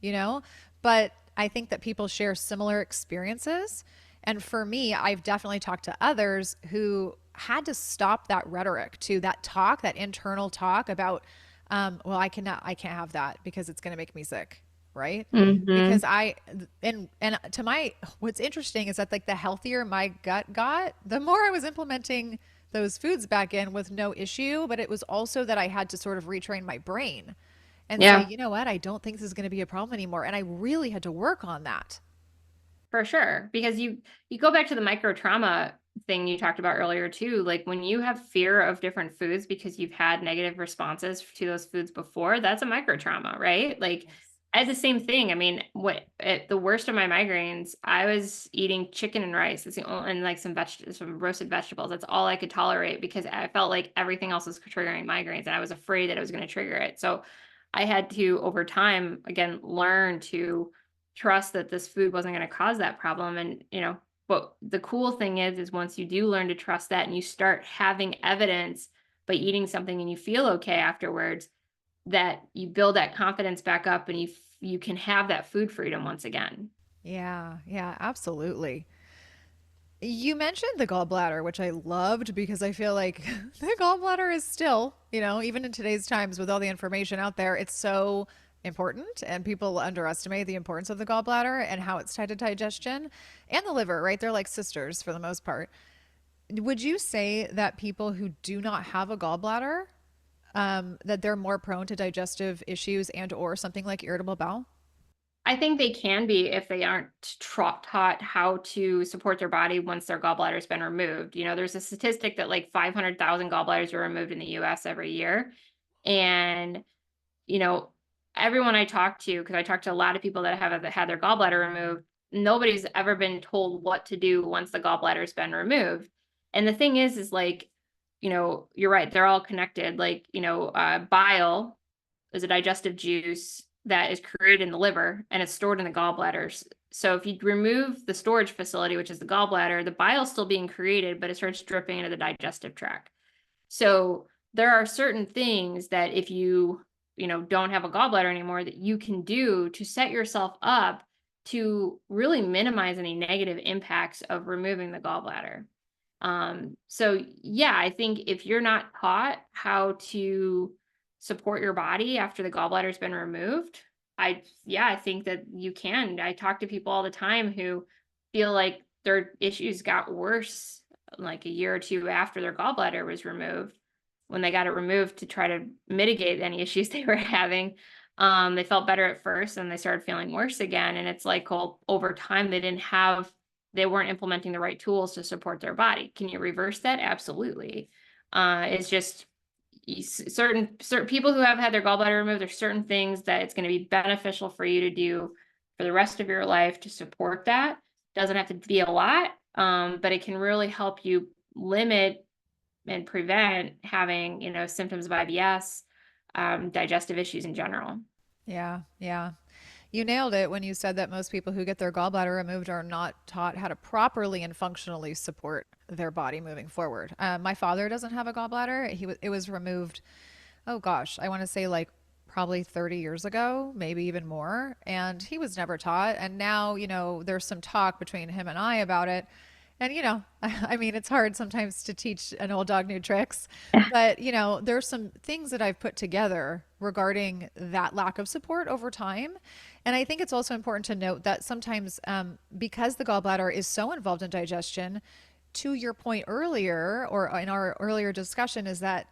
but I think that people share similar experiences. And for me, I've definitely talked to others who had to stop that rhetoric, to that talk, that internal talk about, well, I can't have that because it's going to make me sick. Right. Mm-hmm. Because what's interesting is that like the healthier my gut got, the more I was implementing those foods back in with no issue. But it was also that I had to sort of retrain my brain and say, Yeah. you know what? I don't think this is going to be a problem anymore. And I really had to work on that. For sure, because you go back to the micro trauma thing you talked about earlier too. Like when you have fear of different foods because you've had negative responses to those foods before, that's a micro trauma, right? Like Yes. I had the same thing. I mean, at the worst of my migraines, I was eating chicken and rice. And like some roasted vegetables. That's all I could tolerate because I felt like everything else was triggering migraines, and I was afraid that I was going to trigger it. So I had to, over time, again, learn to trust that this food wasn't going to cause that problem. And, But the cool thing is once you do learn to trust that and you start having evidence by eating something and you feel okay afterwards, that you build that confidence back up and you can have that food freedom once again. Yeah, yeah, absolutely. You mentioned the gallbladder, which I loved because I feel like the gallbladder is still, even in today's times with all the information out there, it's so important and people underestimate the importance of the gallbladder and how it's tied to digestion and the liver, right? They're like sisters for the most part. Would you say that people who do not have a gallbladder, that they're more prone to digestive issues and or something like irritable bowel? I think they can be if they aren't taught how to support their body once their gallbladder's been removed. There's a statistic that like 500,000 gallbladders are removed in the US every year. And, you know, everyone I talk to, because I talk to a lot of people that have had their gallbladder removed, nobody's ever been told what to do once the gallbladder's been removed. And the thing is like, you're right, they're all connected. Like, bile is a digestive juice that is created in the liver and it's stored in the gallbladders. So if you remove the storage facility, which is the gallbladder, the bile is still being created, but it starts dripping into the digestive tract. So there are certain things that if you don't have a gallbladder anymore that you can do to set yourself up to really minimize any negative impacts of removing the gallbladder. So yeah, I think if you're not taught how to support your body after the gallbladder's been removed, I think that you can. I talk to people all the time who feel like their issues got worse like a year or two after their gallbladder was removed. When they got it removed to try to mitigate any issues they were having, they felt better at first and they started feeling worse again. And it's like, well, over time they weren't implementing the right tools to support their body. Can you reverse that? Absolutely. It's just certain people who have had their gallbladder removed, there's certain things that it's going to be beneficial for you to do for the rest of your life to support that. Doesn't have to be a lot, but it can really help you limit and prevent having, symptoms of IBS, digestive issues in general. Yeah, yeah. You nailed it when you said that most people who get their gallbladder removed are not taught how to properly and functionally support their body moving forward. My father doesn't have a gallbladder. It was removed, oh gosh, I want to say like probably 30 years ago, maybe even more. And he was never taught. And now, there's some talk between him and I about it. And, I mean, it's hard sometimes to teach an old dog new tricks, but, there's some things that I've put together regarding that lack of support over time. And I think it's also important to note that sometimes, because the gallbladder is so involved in digestion, to your point earlier, or in our earlier discussion, is that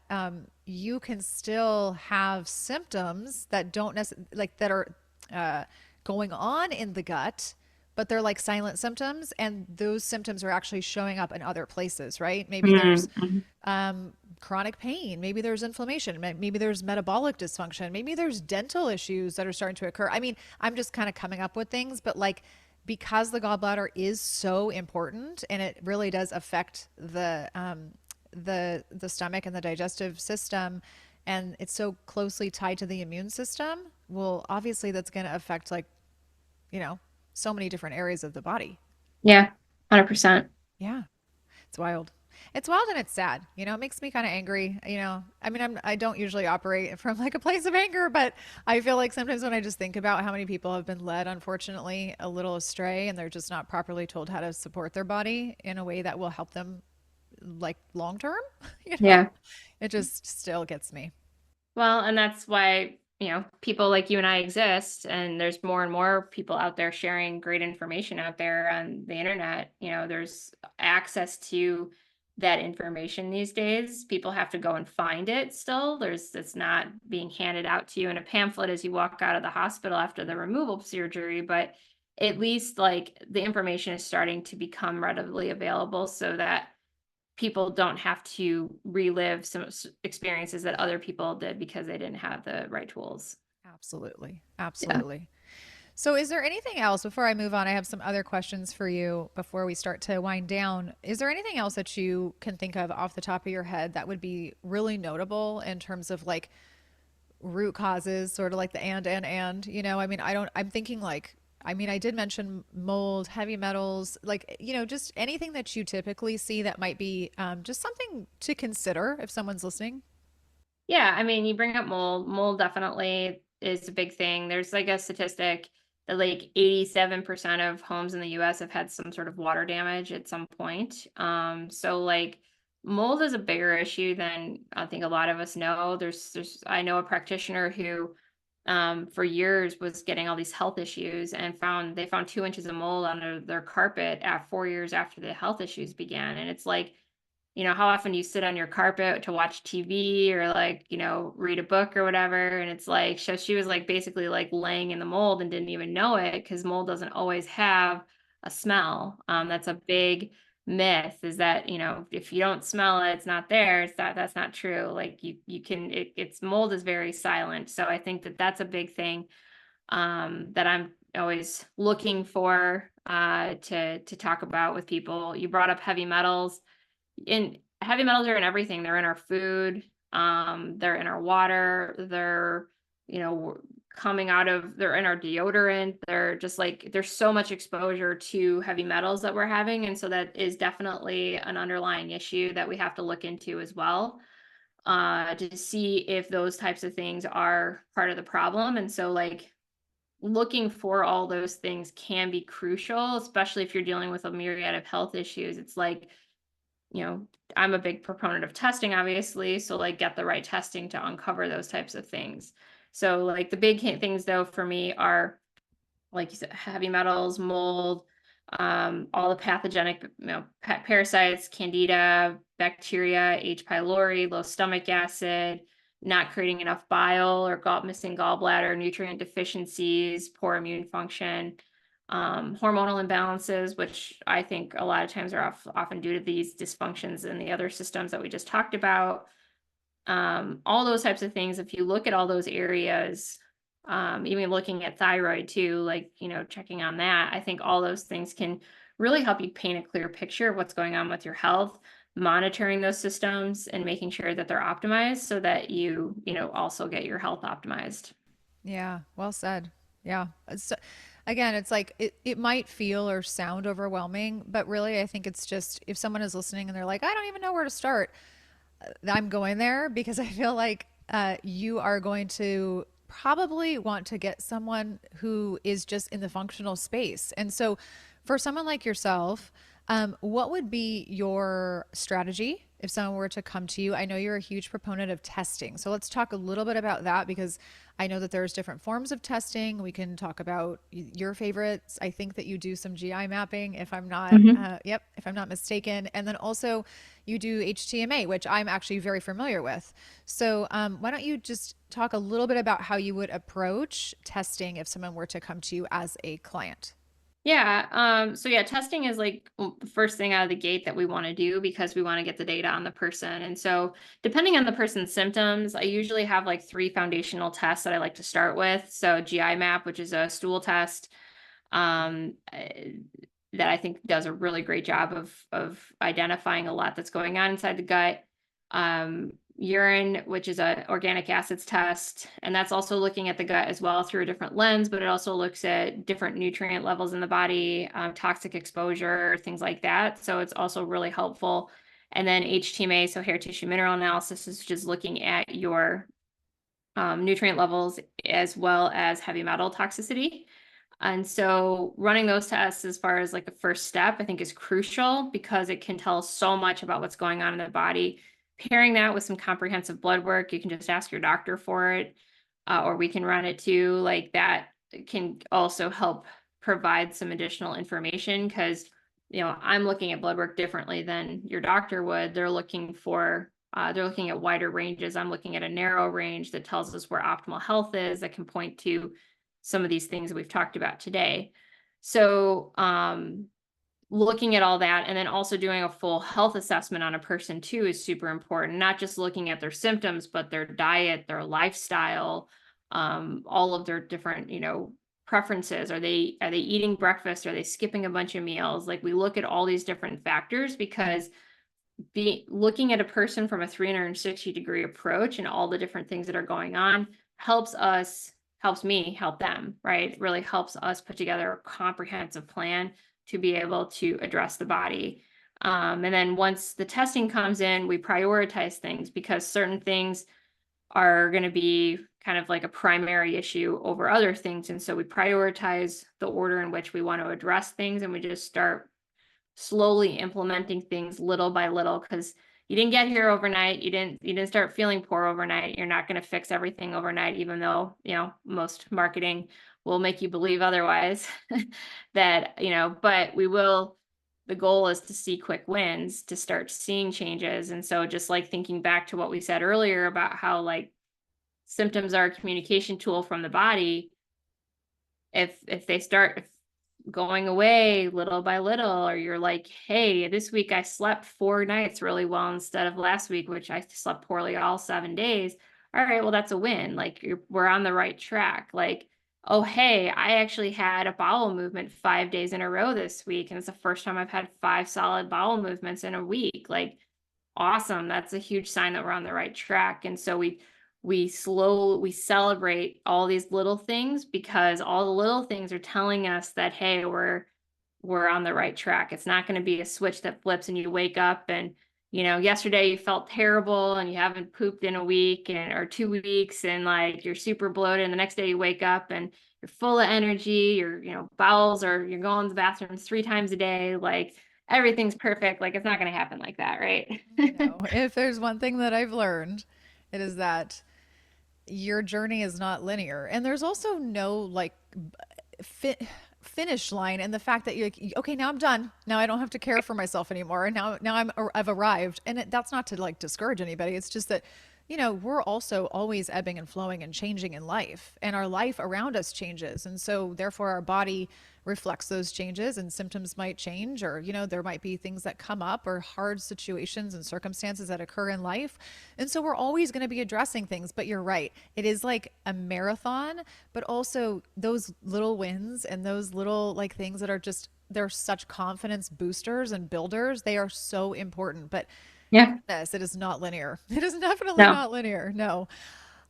you can still have symptoms that don't necessarily, like that are going on in the gut, but they're like silent symptoms, and those symptoms are actually showing up in other places, right? Maybe there's Mm-hmm. chronic pain, maybe there's inflammation, maybe there's metabolic dysfunction, maybe there's dental issues that are starting to occur. I mean, I'm just kind of coming up with things, but like because the gallbladder is so important and it really does affect the stomach and the digestive system, and it's so closely tied to the immune system, well, obviously that's going to affect like, you know, so many different areas of the body. Yeah, 100%. Yeah. It's wild. It's wild and it's sad. It makes me kind of angry. I mean, I don't usually operate from like a place of anger, but I feel like sometimes when I just think about how many people have been led, unfortunately, a little astray and they're just not properly told how to support their body in a way that will help them like long term, you know, Yeah. it just still gets me. Well, and that's why, people like you and I exist, and there's more and more people out there sharing great information out there on the internet. There's access to that information these days. People have to go and find it still. It's not being handed out to you in a pamphlet as you walk out of the hospital after the removal surgery, but at least like the information is starting to become readily available so that people don't have to relive some experiences that other people did because they didn't have the right tools. Absolutely. Yeah. Absolutely. So, is there anything else before I move on? I have some other questions for you before we start to wind down. Is there anything else that you can think of off the top of your head that would be really notable in terms of like root causes, sort of like the and, I mean, I'm thinking like, I mean, I did mention mold, heavy metals, like, just anything that you typically see that might be just something to consider if someone's listening. Yeah, I mean, you bring up mold. Mold definitely is a big thing. There's like a statistic that like 87% of homes in the US have had some sort of water damage at some point. So like mold is a bigger issue than I think a lot of us know. There's I know a practitioner who for years was getting all these health issues and they found 2 inches of mold under their carpet at 4 years after the health issues began. And it's like, how often do you sit on your carpet to watch TV or like, read a book or whatever? And it's like, so she was like basically like laying in the mold and didn't even know it because mold doesn't always have a smell. That's a big myth is that, if you don't smell it, it's not there. That's not true. Like you can, it's mold is very silent. So I think that that's a big thing that I'm always looking for to talk about with people. You brought up heavy metals. And heavy metals are in everything. They're in our food, they're in our water, they're, you know, they're in our deodorant. They're just like, there's so much exposure to heavy metals that we're having. And so that is definitely an underlying issue that we have to look into as well, to see if those types of things are part of the problem. And so like looking for all those things can be crucial, especially if you're dealing with a myriad of health issues. It's like, I'm a big proponent of testing, obviously. So like get the right testing to uncover those types of things. So like the big things though for me are, like you said, heavy metals, mold, all the pathogenic, parasites, candida, bacteria, H. pylori, low stomach acid, not creating enough bile or missing gallbladder, nutrient deficiencies, poor immune function, hormonal imbalances, which I think a lot of times are often due to these dysfunctions in the other systems that we just talked about. All those types of things, if you look at all those areas, even looking at thyroid too, like, checking on that, I think all those things can really help you paint a clear picture of what's going on with your health, monitoring those systems and making sure that they're optimized so that also get your health optimized. Yeah, well said. Yeah. Again, it's like it might feel or sound overwhelming, but really, I think it's just if someone is listening and they're like, I don't even know where to start, I'm going there because I feel like you are going to probably want to get someone who is just in the functional space. And so, for someone like yourself, what would be your strategy if someone were to come to you? I know you're a huge proponent of testing. So let's talk a little bit about that because I know that there's different forms of testing. We can talk about your favorites. I think that you do some GI mapping, if I'm not, if I'm not mistaken. And then also you do HTMA, which I'm actually very familiar with. So why don't you just talk a little bit about how you would approach testing if someone were to come to you as a client? Yeah. So yeah, testing is like the first thing out of the gate that we want to do because we want to get the data on the person. And so depending on the person's symptoms, I usually have like 3 foundational tests that I like to start with. So GI map, which is a stool test, that I think does a really great job of identifying a lot that's going on inside the gut. Urine, which is a organic acids test, and that's also looking at the gut as well through a different lens, but it also looks at different nutrient levels in the body, toxic exposure, things like that. So it's also really helpful. And then HTMA, so hair tissue mineral analysis, is just looking at your nutrient levels as well as heavy metal toxicity. And so running those tests as far as like a first step, I think is crucial because it can tell us so much about what's going on in the body. Pairing that with some comprehensive blood work, you can just ask your doctor for it, or we can run it too. Like that can also help provide some additional information because, I'm looking at blood work differently than your doctor would. They're looking at wider ranges. I'm looking at a narrow range that tells us where optimal health is, that can point to some of these things that we've talked about today. So looking at all that and then also doing a full health assessment on a person too is super important, not just looking at their symptoms, but their diet, their lifestyle, all of their different, preferences. Are they eating breakfast? Are they skipping a bunch of meals? Like we look at all these different factors because looking at a person from a 360-degree approach and all the different things that are going on helps helps me help them, right? It really helps us put together a comprehensive plan to be able to address the body. And then once the testing comes in, we prioritize things because certain things are going to be kind of like a primary issue over other things. And so we prioritize the order in which we want to address things, and we just start slowly implementing things little by little, because you didn't get here overnight. You didn't start feeling poor overnight. You're not going to fix everything overnight, even though, most marketing will make you believe otherwise. That, but we will, the goal is to see quick wins, to start seeing changes. And so just like thinking back to what we said earlier about how like symptoms are a communication tool from the body, if they start going away little by little, or you're like, hey, this week I slept 4 nights really well instead of last week, which I slept poorly all 7 days. All right, well, that's a win. Like we're on the right track. Like, oh, hey, I actually had a bowel movement 5 days in a row this week, and it's the first time I've had 5 solid bowel movements in a week. Like, awesome. That's a huge sign that we're on the right track. And so we celebrate all these little things, because all the little things are telling us that, hey, we're on the right track. It's not going to be a switch that flips and you wake up and, yesterday you felt terrible and you haven't pooped in a week or 2 weeks, and like you're super bloated, and the next day you wake up and you're full of energy, your bowels, or you're going to the bathroom 3 times a day, like everything's perfect. Like, it's not going to happen like that, right? No, if there's one thing that I've learned, it is that your journey is not linear. And there's also no like fi- finish line. And the fact that you're like, okay, now I'm done. Now I don't have to care for myself anymore. And now I've arrived. And that's not to like discourage anybody. It's just that, we're also always ebbing and flowing and changing in life, and our life around us changes. And so therefore our body reflects those changes, and symptoms might change, or, there might be things that come up, or hard situations and circumstances that occur in life. And so we're always going to be addressing things, but you're right. It is like a marathon, but also those little wins and those little like things that are just, they're such confidence boosters and builders. They are so important. But Yeah. yes, it is not linear. It is definitely No. not linear. No.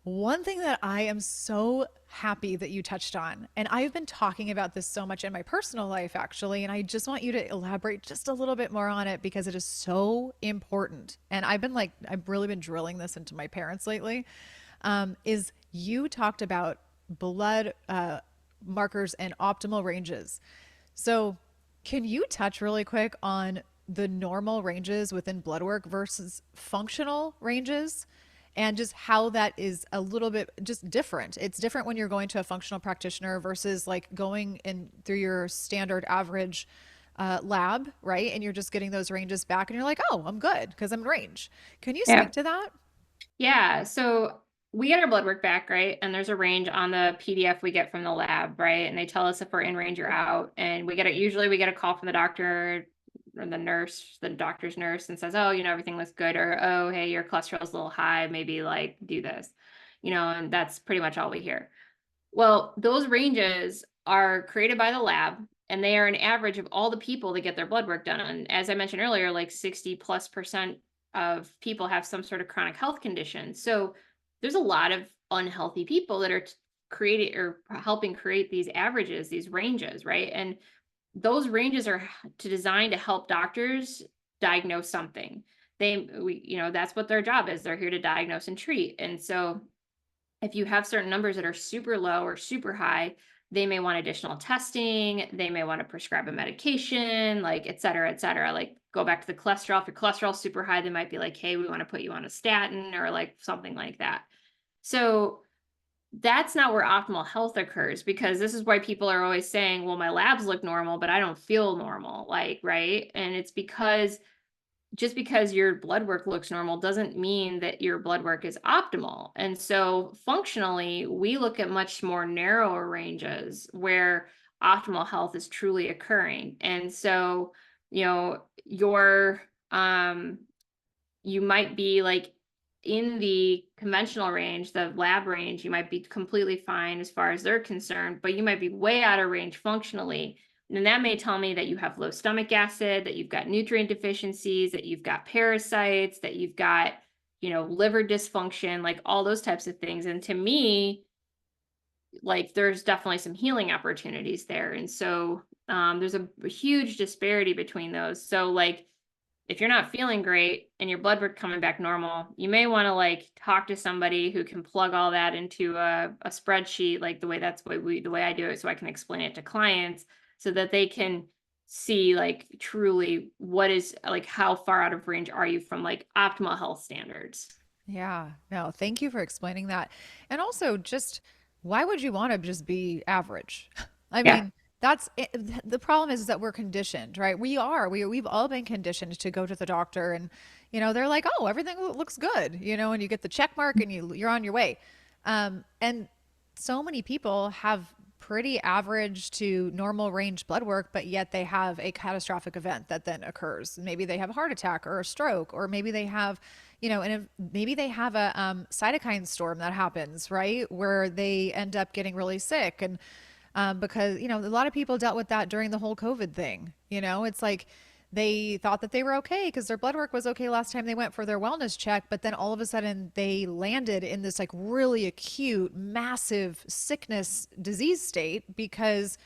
One thing that I am so happy that you touched on, and I've been talking about this so much in my personal life actually, and I just want you to elaborate just a little bit more on it because it is so important. And I've really been drilling this into my parents lately. Is you talked about blood markers and optimal ranges. So, can you touch really quick on the normal ranges within blood work versus functional ranges, and just how that is a little bit just different? It's different when you're going to a functional practitioner versus like going in through your standard average lab, right? And you're just getting those ranges back and you're like, oh, I'm good because I'm in range. Can you Yeah. speak to that? Yeah. So we get our blood work back, right? And there's a range on the PDF we get from the lab, right? And they tell us if we're in range or out. And usually we get a call from the doctor or the nurse, the doctor's nurse, and says, oh, everything looks good. Or, oh, hey, your cholesterol's a little high. Maybe like do this, and that's pretty much all we hear. Well, those ranges are created by the lab, and they are an average of all the people that get their blood work done. And as I mentioned earlier, like 60+% of people have some sort of chronic health condition. So there's a lot of unhealthy people that are creating or helping create these averages, these ranges, right? And those ranges are designed to help doctors diagnose something. That's what their job is. They're here to diagnose and treat. And so if you have certain numbers that are super low or super high, they may want additional testing. They may want to prescribe a medication, like et cetera, et cetera. Like, go back to the cholesterol. If your cholesterol's super high, they might be like, hey, we want to put you on a statin or like something like that. So that's not where optimal health occurs, because this is why people are always saying, well, my labs look normal, but I don't feel normal. Like, right. And it's because just because your blood work looks normal doesn't mean that your blood work is optimal. And so functionally, we look at much more narrower ranges where optimal health is truly occurring. And so, your you might be like in the conventional range, the lab range, you might be completely fine as far as they're concerned, but you might be way out of range functionally. And that may tell me that you have low stomach acid, that you've got nutrient deficiencies, that you've got parasites, that you've got, liver dysfunction, like all those types of things. And to me, like there's definitely some healing opportunities there. And so there's a huge disparity between those. So like if you're not feeling great and your blood work coming back normal, you may want to like talk to somebody who can plug all that into a spreadsheet, like the way I do it, so I can explain it to clients so that they can see like truly what is like how far out of range are you from like optimal health standards. Yeah, no, thank you for explaining that. And also, just why would you want to just be average? I Yeah. mean, that's it. The problem is that we're conditioned, right? We've all been conditioned to go to the doctor and, they're like, oh, everything looks good, and you get the check mark and you're on your way. And so many people have pretty average to normal range blood work, but yet they have a catastrophic event that then occurs. Maybe they have a heart attack or a stroke, or maybe they have, and maybe they have a cytokine storm that happens, right? Where they end up getting really sick. And because, a lot of people dealt with that during the whole COVID thing. It's like they thought that they were okay because their blood work was okay last time they went for their wellness check. But then all of a sudden they landed in this like really acute, massive sickness disease state because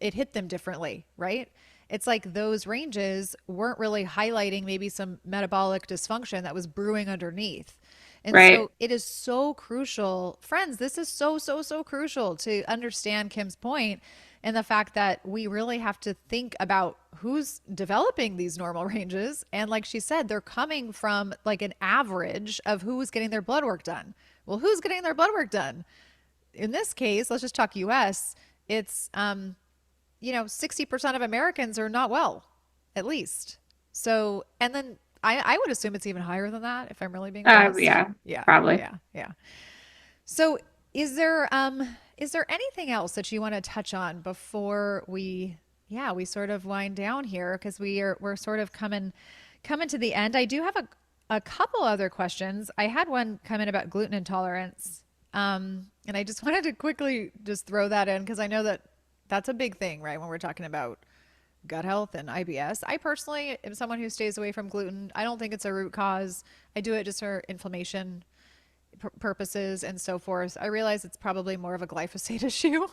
it hit them differently, right? It's like those ranges weren't really highlighting maybe some metabolic dysfunction that was brewing underneath. And Right. so it is so crucial, friends, this is so, so, so crucial to understand Kim's point and the fact that we really have to think about who's developing these normal ranges. And like she said, they're coming from like an average of who's getting their blood work done. Well, who's getting their blood work done? In this case, let's just talk US, it's 60% of Americans are not well, at least. So, and then I would assume it's even higher than that if I'm really being honest. Yeah, Yeah, probably. yeah, yeah. So, is there anything else that you want to touch on before we sort of wind down here because we're sort of coming to the end. I do have a couple other questions. I had one come in about gluten intolerance. And I just wanted to quickly just throw that in because I know that that's a big thing, right? When we're talking about gut health and IBS. I personally am someone who stays away from gluten. I don't think it's a root cause. I do it just for inflammation purposes and so forth. I realize it's probably more of a glyphosate issue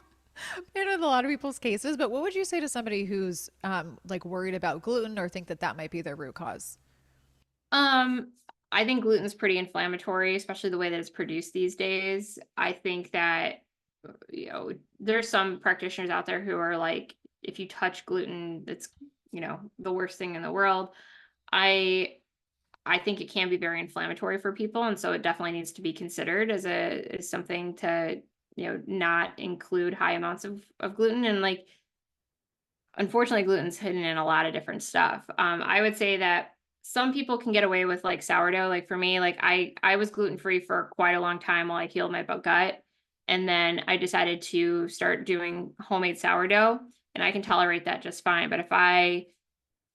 in a lot of people's cases. But what would you say to somebody who's like worried about gluten or think that that might be their root cause? Um, I think gluten's pretty inflammatory, especially the way that it's produced these days. I think that, there's some practitioners out there who are like, if you touch gluten, it's, the worst thing in the world. I I think it can be very inflammatory for people, and so it definitely needs to be considered as something to, not include high amounts of gluten. And like, unfortunately, gluten's hidden in a lot of different stuff. I would say that some people can get away with like sourdough. Like for me, like I was gluten free for quite a long time while I healed my gut, and then I decided to start doing homemade sourdough, and I can tolerate that just fine. But if I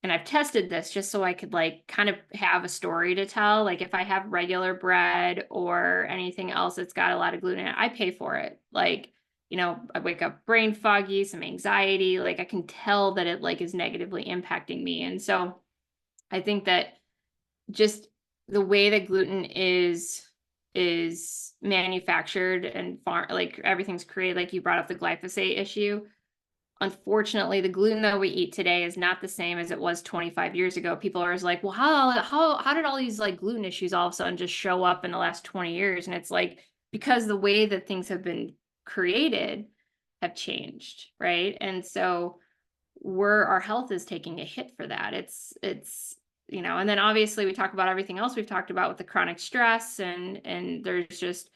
and I've tested this just so I could like kind of have a story to tell. Like if I have regular bread or anything else that's got a lot of gluten in it, I pay for it. Like, I wake up brain foggy, some anxiety, like I can tell that it like is negatively impacting me. And so I think that just the way that gluten is manufactured and like everything's created, like you brought up the glyphosate issue. Unfortunately, the gluten that we eat today is not the same as it was 25 years ago. People are always like, well, how did all these like gluten issues all of a sudden just show up in the last 20 years? And it's like, because the way that things have been created have changed, right? And so our health is taking a hit for that. And then obviously we talk about everything else we've talked about with the chronic stress, and there's just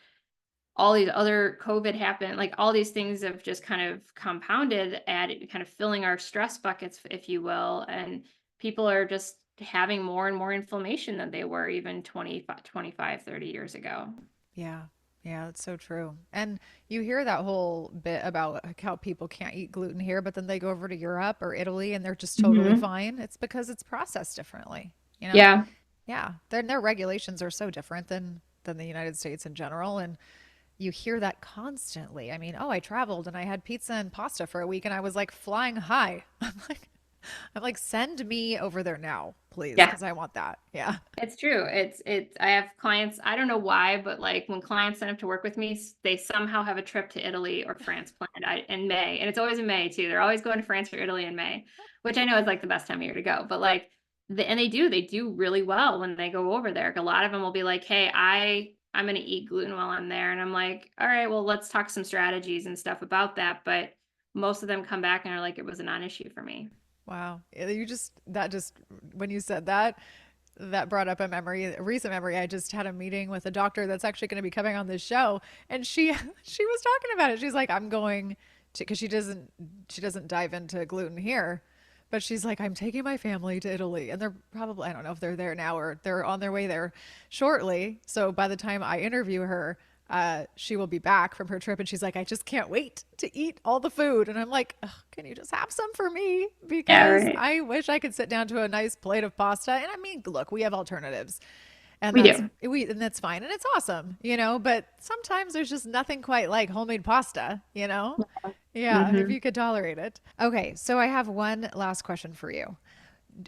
all these other COVID happened, like all these things have just kind of compounded, added kind of filling our stress buckets, if you will. And people are just having more and more inflammation than they were even 25, 30 years ago. Yeah. Yeah, that's so true. And you hear that whole bit about like how people can't eat gluten here, but then they go over to Europe or Italy and they're just totally Hmm. fine. It's because it's processed differently, you know? Yeah. Yeah. Their regulations are so different than the United States in general. And you hear that constantly. I mean, oh, I traveled and I had pizza and pasta for a week and I was like flying high. I'm like, I'm like, send me over there now, please, Yeah. because I want that. Yeah. It's true. I have clients, I don't know why, but like when clients sign up to work with me, they somehow have a trip to Italy or France planned in May. And it's always in May too. They're always going to France or Italy in May, which I know is like the best time of year to go. But like, and they do really well when they go over there. A lot of them will be like, hey, I'm going to eat gluten while I'm there. And I'm like, all right, well, let's talk some strategies and stuff about that. But most of them come back and are like, it was a non-issue for me. Wow. That just, when you said that, that brought up a memory, a recent memory. I just had a meeting with a doctor that's actually going to be coming on this show, and she was talking about it. She's like, I'm going to, because she doesn't dive into gluten here, but she's like, I'm taking my family to Italy, and they're probably, I don't know if they're there now or they're on their way there shortly. So by the time I interview her, she will be back from her trip, and she's like, I just can't wait to eat all the food. And I'm like, can you just have some for me? Yeah, Because right. I wish I could sit down to a nice plate of pasta. And I mean, look, we have alternatives, and We do. that's fine, and it's awesome, you know. But sometimes there's just nothing quite like homemade pasta, you know. Yeah, if Hmm. you could tolerate it. Okay, so I have one last question for you.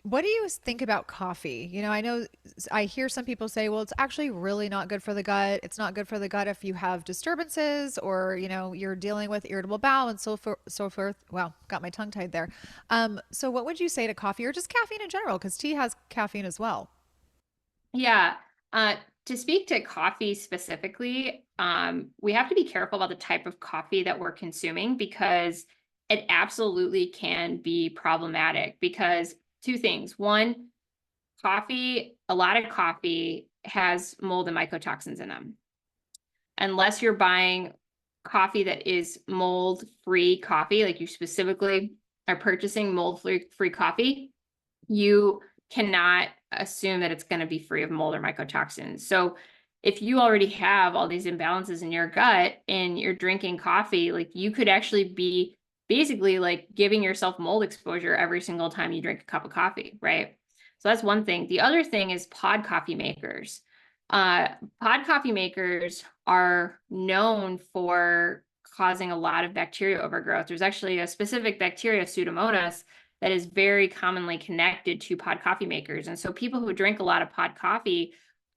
What do you think about coffee? You know, I know I hear some people say, well, it's actually really not good for the gut. It's not good for the gut if you have disturbances or, you know, you're dealing with irritable bowel and so forth. Well, got my tongue tied there. So what would you say to coffee or just caffeine in general? Because tea has caffeine as well. Yeah. Uh, to speak to coffee specifically, we have to be careful about the type of coffee that we're consuming because it absolutely can be problematic because two things. One, a lot of coffee has mold and mycotoxins in them. Unless you're buying coffee that is mold-free coffee, like you specifically are purchasing mold-free coffee, you cannot assume that it's going to be free of mold or mycotoxins. So if you already have all these imbalances in your gut and you're drinking coffee, like you could actually be basically like giving yourself mold exposure every single time you drink a cup of coffee, right? So that's one thing. The other thing is pod coffee makers. Uh, Pod coffee makers are known for causing a lot of bacteria overgrowth. There's actually a specific bacteria, Pseudomonas, that is very commonly connected to pod coffee makers. And so people who drink a lot of pod coffee,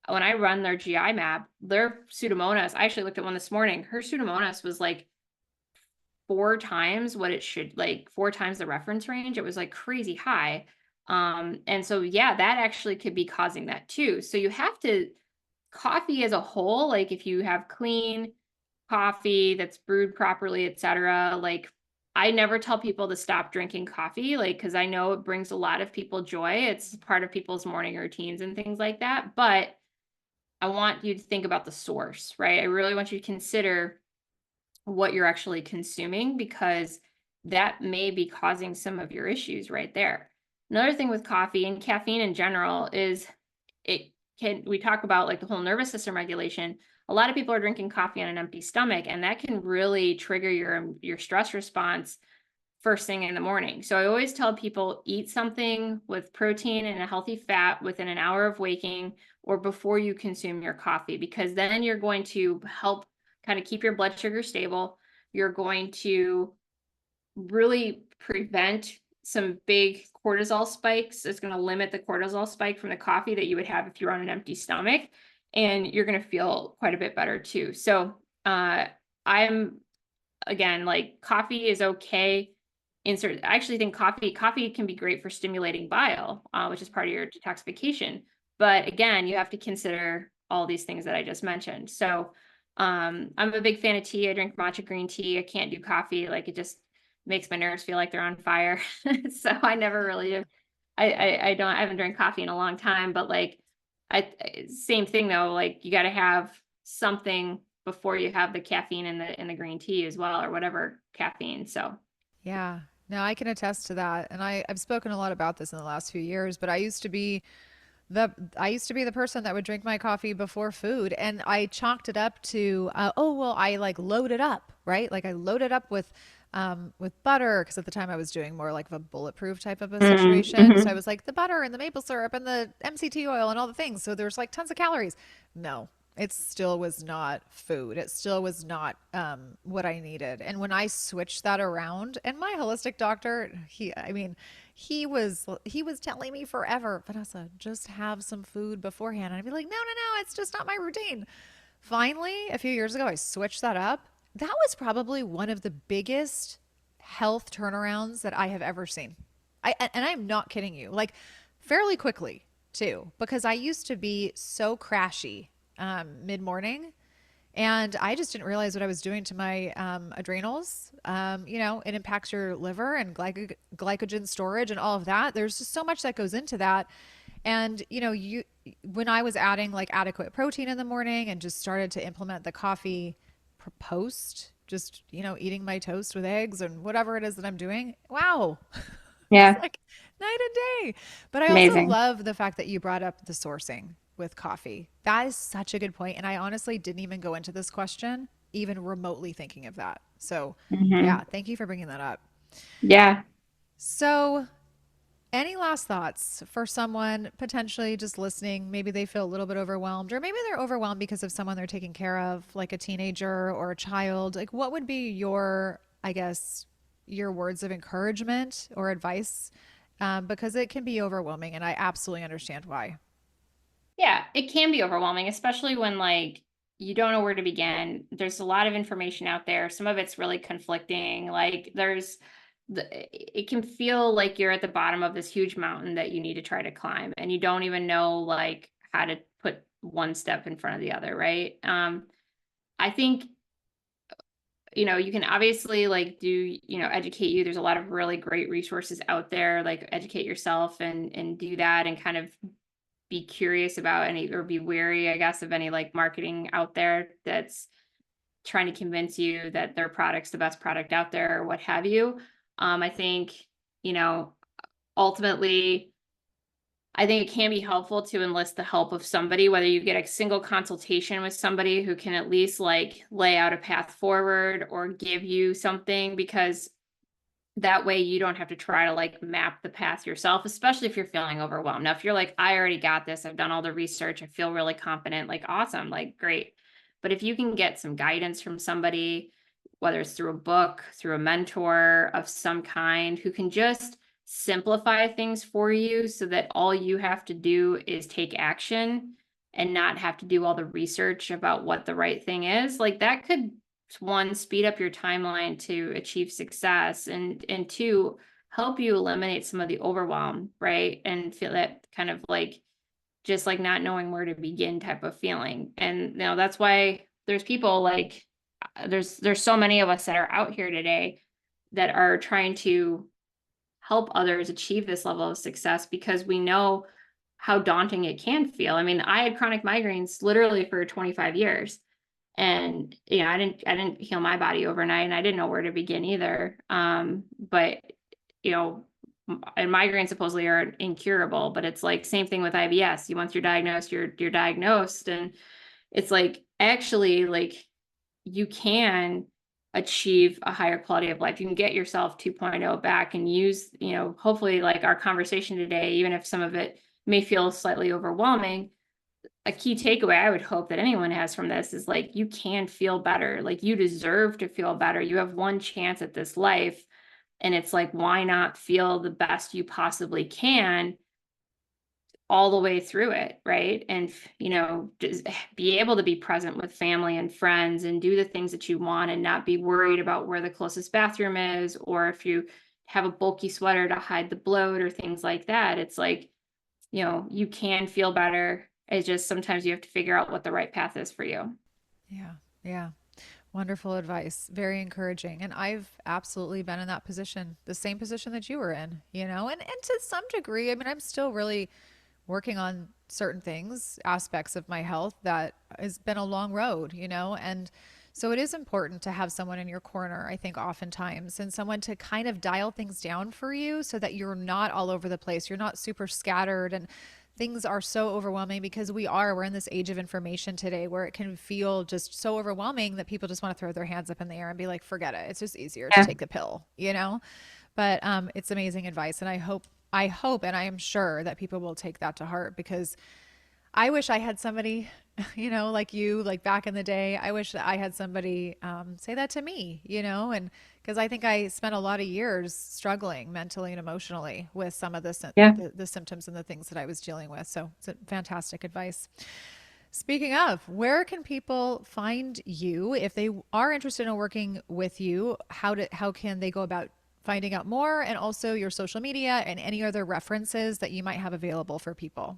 when I run their GI map, their Pseudomonas, I actually looked at one this morning, her Pseudomonas was like 4 times what it should, like 4 times the reference range. It was like crazy high. And so, yeah, that actually could be causing that too. So you have to, coffee as a whole, like if you have clean coffee that's brewed properly, etc. Like I never tell people to stop drinking coffee, like because I know it brings a lot of people joy. It's part of people's morning routines and things like that. But I want you to think about the source, right? I really want you to consider what you're actually consuming because that may be causing some of your issues right there. Another thing with coffee and caffeine in general is we talk about like the whole nervous system regulation. A lot of people are drinking coffee on an empty stomach, and that can really trigger your stress response first thing in the morning. So I always tell people eat something with protein and a healthy fat within an hour of waking or before you consume your coffee, because then you're going to help kind of keep your blood sugar stable. You're going to really prevent some big cortisol spikes. It's going to limit the cortisol spike from the coffee that you would have if you're on an empty stomach. And you're going to feel quite a bit better too. So I'm, again, like coffee is okay. I actually think coffee can be great for stimulating bile, which is part of your detoxification. But again, you have to consider all these things that I just mentioned. So I'm a big fan of tea. I drink matcha green tea. I can't do coffee. Like it just makes my nerves feel like they're on fire. So I never really, I haven't drank coffee in a long time, but like, same thing though, like you got to have something before you have the caffeine in the green tea as well, or whatever caffeine. So Yeah. No, I can attest to that. And I've spoken a lot about this in the last few years, but I used to be the person that would drink my coffee before food, and I chalked it up to oh well, I like load it up, right? Like I loaded up with butter because at the time I was doing more like of a bulletproof type of a situation. So I mm-hmm. was like the butter and the maple syrup and the MCT oil and all the things. So there's like tons of calories. No. It still was not food. It still was not what I needed. And when I switched that around, and my holistic doctor, I mean, he was telling me forever, Vanessa, just have some food beforehand. And I'd be like, no, no, no, it's just not my routine. Finally, a few years ago, I switched that up. That was probably one of the biggest health turnarounds that I have ever seen. And I'm not kidding you. Like fairly quickly too, because I used to be so crashy mid morning, and I just didn't realize what I was doing to my adrenals. It impacts your liver and glycogen storage and all of that. There's just so much that goes into that. And when I was adding like adequate protein in the morning and just started to implement the coffee post, just eating my toast with eggs and whatever it is that I'm doing. Wow. It's Yeah, like night and day. But I also amazing. love the fact that you brought up the sourcing with coffee. That is such a good point. And I honestly didn't even go into this question, even remotely thinking of that. So, Hmm. yeah, thank you for bringing that up. Yeah. So, any last thoughts for someone potentially just listening? Maybe they feel a little bit overwhelmed, or maybe they're overwhelmed because of someone they're taking care of, like a teenager or a child. Like, what would be your, I guess, your words of encouragement or advice? Because it can be overwhelming, and I absolutely understand why. Yeah, it can be overwhelming, especially when like you don't know where to begin. There's a lot of information out there. Some of it's really conflicting. Like it can feel like you're at the bottom of this huge mountain that you need to try to climb and you don't even know like how to put one step in front of the other, right? I think you can obviously like educate you. There's a lot of really great resources out there, like educate yourself and do that and kind of be curious about any or be wary, I guess, of any like marketing out there that's trying to convince you that their product's the best product out there or what have you. I think, you know, ultimately, I think it can be helpful to enlist the help of somebody, whether you get a single consultation with somebody who can at least like lay out a path forward or give you something, because that way you don't have to try to like map the path yourself, especially if you're feeling overwhelmed. Now, if you're like, I already got this, I've done all the research, I feel really confident, like awesome, like great. But if you can get some guidance from somebody, whether it's through a book, through a mentor of some kind, who can just simplify things for you so that all you have to do is take action and not have to do all the research about what the right thing is, like that could, one, speed up your timeline to achieve success, and two, help you eliminate some of the overwhelm, right? And feel that kind of like just like not knowing where to begin type of feeling. And that's why there's people like there's so many of us that are out here today that are trying to help others achieve this level of success, because we know how daunting it can feel. I mean, I had chronic migraines literally for 25 years, and I didn't heal my body overnight, and I didn't know where to begin either. But you know and migraines supposedly are incurable, but it's like same thing with IBS. Once you're diagnosed, you're diagnosed, and it's like actually like you can achieve a higher quality of life. You can get yourself 2.0 back and use, hopefully like our conversation today, even if some of it may feel slightly overwhelming, a key takeaway I would hope that anyone has from this is like, you can feel better. Like you deserve to feel better. You have one chance at this life. And it's like, why not feel the best you possibly can all the way through it, right? And, just be able to be present with family and friends and do the things that you want and not be worried about where the closest bathroom is, or if you have a bulky sweater to hide the bloat or things like that. It's like, you can feel better. It's just sometimes you have to figure out what the right path is for you. Yeah. Yeah. Wonderful advice. Very encouraging. And I've absolutely been in that position, the same position that you were in, and to some degree, I mean, I'm still really working on certain things, aspects of my health that has been a long road, and so it is important to have someone in your corner, I think, oftentimes, and someone to kind of dial things down for you so that you're not all over the place. You're not super scattered and things are so overwhelming because we're in this age of information today where it can feel just so overwhelming that people just want to throw their hands up in the air and be like, forget it. It's just easier to Yeah. take the pill. But it's amazing advice. And I hope, and I am sure that people will take that to heart, because I wish I had somebody like you, like back in the day. I wish that I had somebody say that to me, and because I think I spent a lot of years struggling mentally and emotionally with some of Yeah. the symptoms and the things that I was dealing with. So it's a fantastic advice. Speaking of, where can people find you if they are interested in working with you? How can they go about finding out more, and also your social media and any other references that you might have available for people?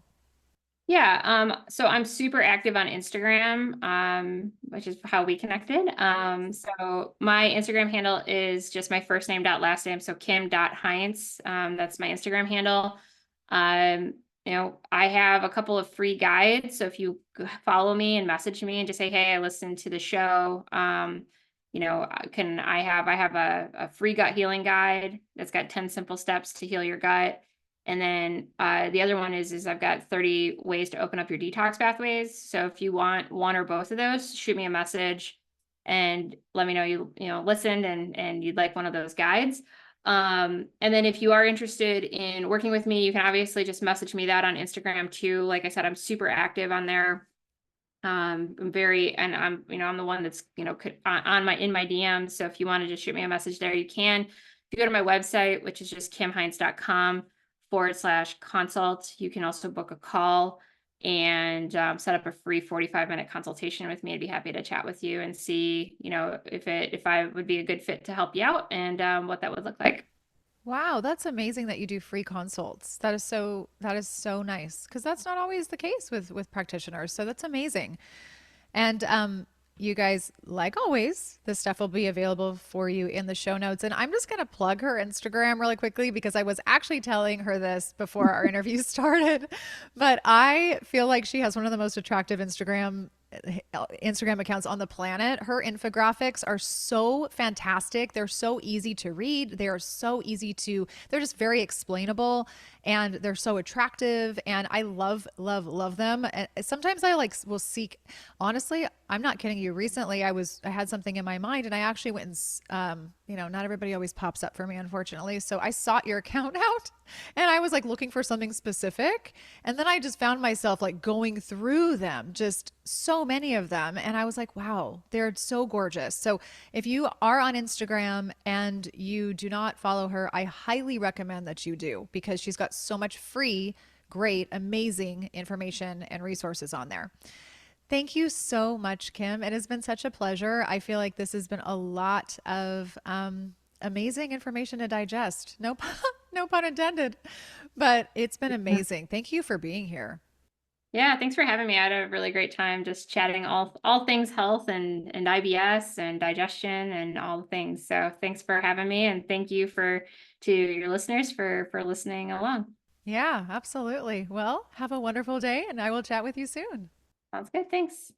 Yeah, so I'm super active on Instagram, which is how we connected. So my Instagram handle is just my first name dot last name, so Kim.Heintz. That's my Instagram handle. Um, I have a couple of free guides. So if you follow me and message me and just say, hey, I listened to the show, I have a free gut healing guide that's got 10 simple steps to heal your gut. And then the other one is I've got 30 ways to open up your detox pathways. So if you want one or both of those, shoot me a message and let me know you listened and you'd like one of those guides. And then if you are interested in working with me, you can obviously just message me that on Instagram too. Like I said, I'm super active on there. I'm the one that's, on in my DMs. So if you want to just shoot me a message there, you can. If you go to my website, which is just kimheintz.com/consult, you can also book a call and set up a free 45-minute consultation with me. I'd be happy to chat with you and see, if I would be a good fit to help you out and what that would look like. Wow, that's amazing that you do free consults. That is so nice, because that's not always the case with practitioners. So that's amazing. And you guys, like always, this stuff will be available for you in the show notes. And I'm just going to plug her Instagram really quickly because I was actually telling her this before our interview started. But I feel like she has one of the most attractive Instagram accounts on the planet. Her infographics are so fantastic. They're so easy to read. They're just very explainable, and they're so attractive, and I love love them. And sometimes I like will seek, honestly, I'm not kidding you. Recently I had something in my mind, and I actually went and not everybody always pops up for me, unfortunately. So I sought your account out, and I was like looking for something specific, and then I just found myself like going through them, just so many of them, and I was like, wow, they're so gorgeous. So if you are on Instagram and you do not follow her, I highly recommend that you do, because she's got so much free, great, amazing information and resources on there. Thank you so much, Kim. It has been such a pleasure. I feel like this has been a lot of amazing information to digest. No, no pun intended, but it's been amazing. Thank you for being here. Yeah, thanks for having me. I had a really great time just chatting all things health and IBS and digestion and all the things. So thanks for having me, and thank you to your listeners for listening along. Yeah, absolutely. Well, have a wonderful day, and I will chat with you soon. Sounds good. Thanks.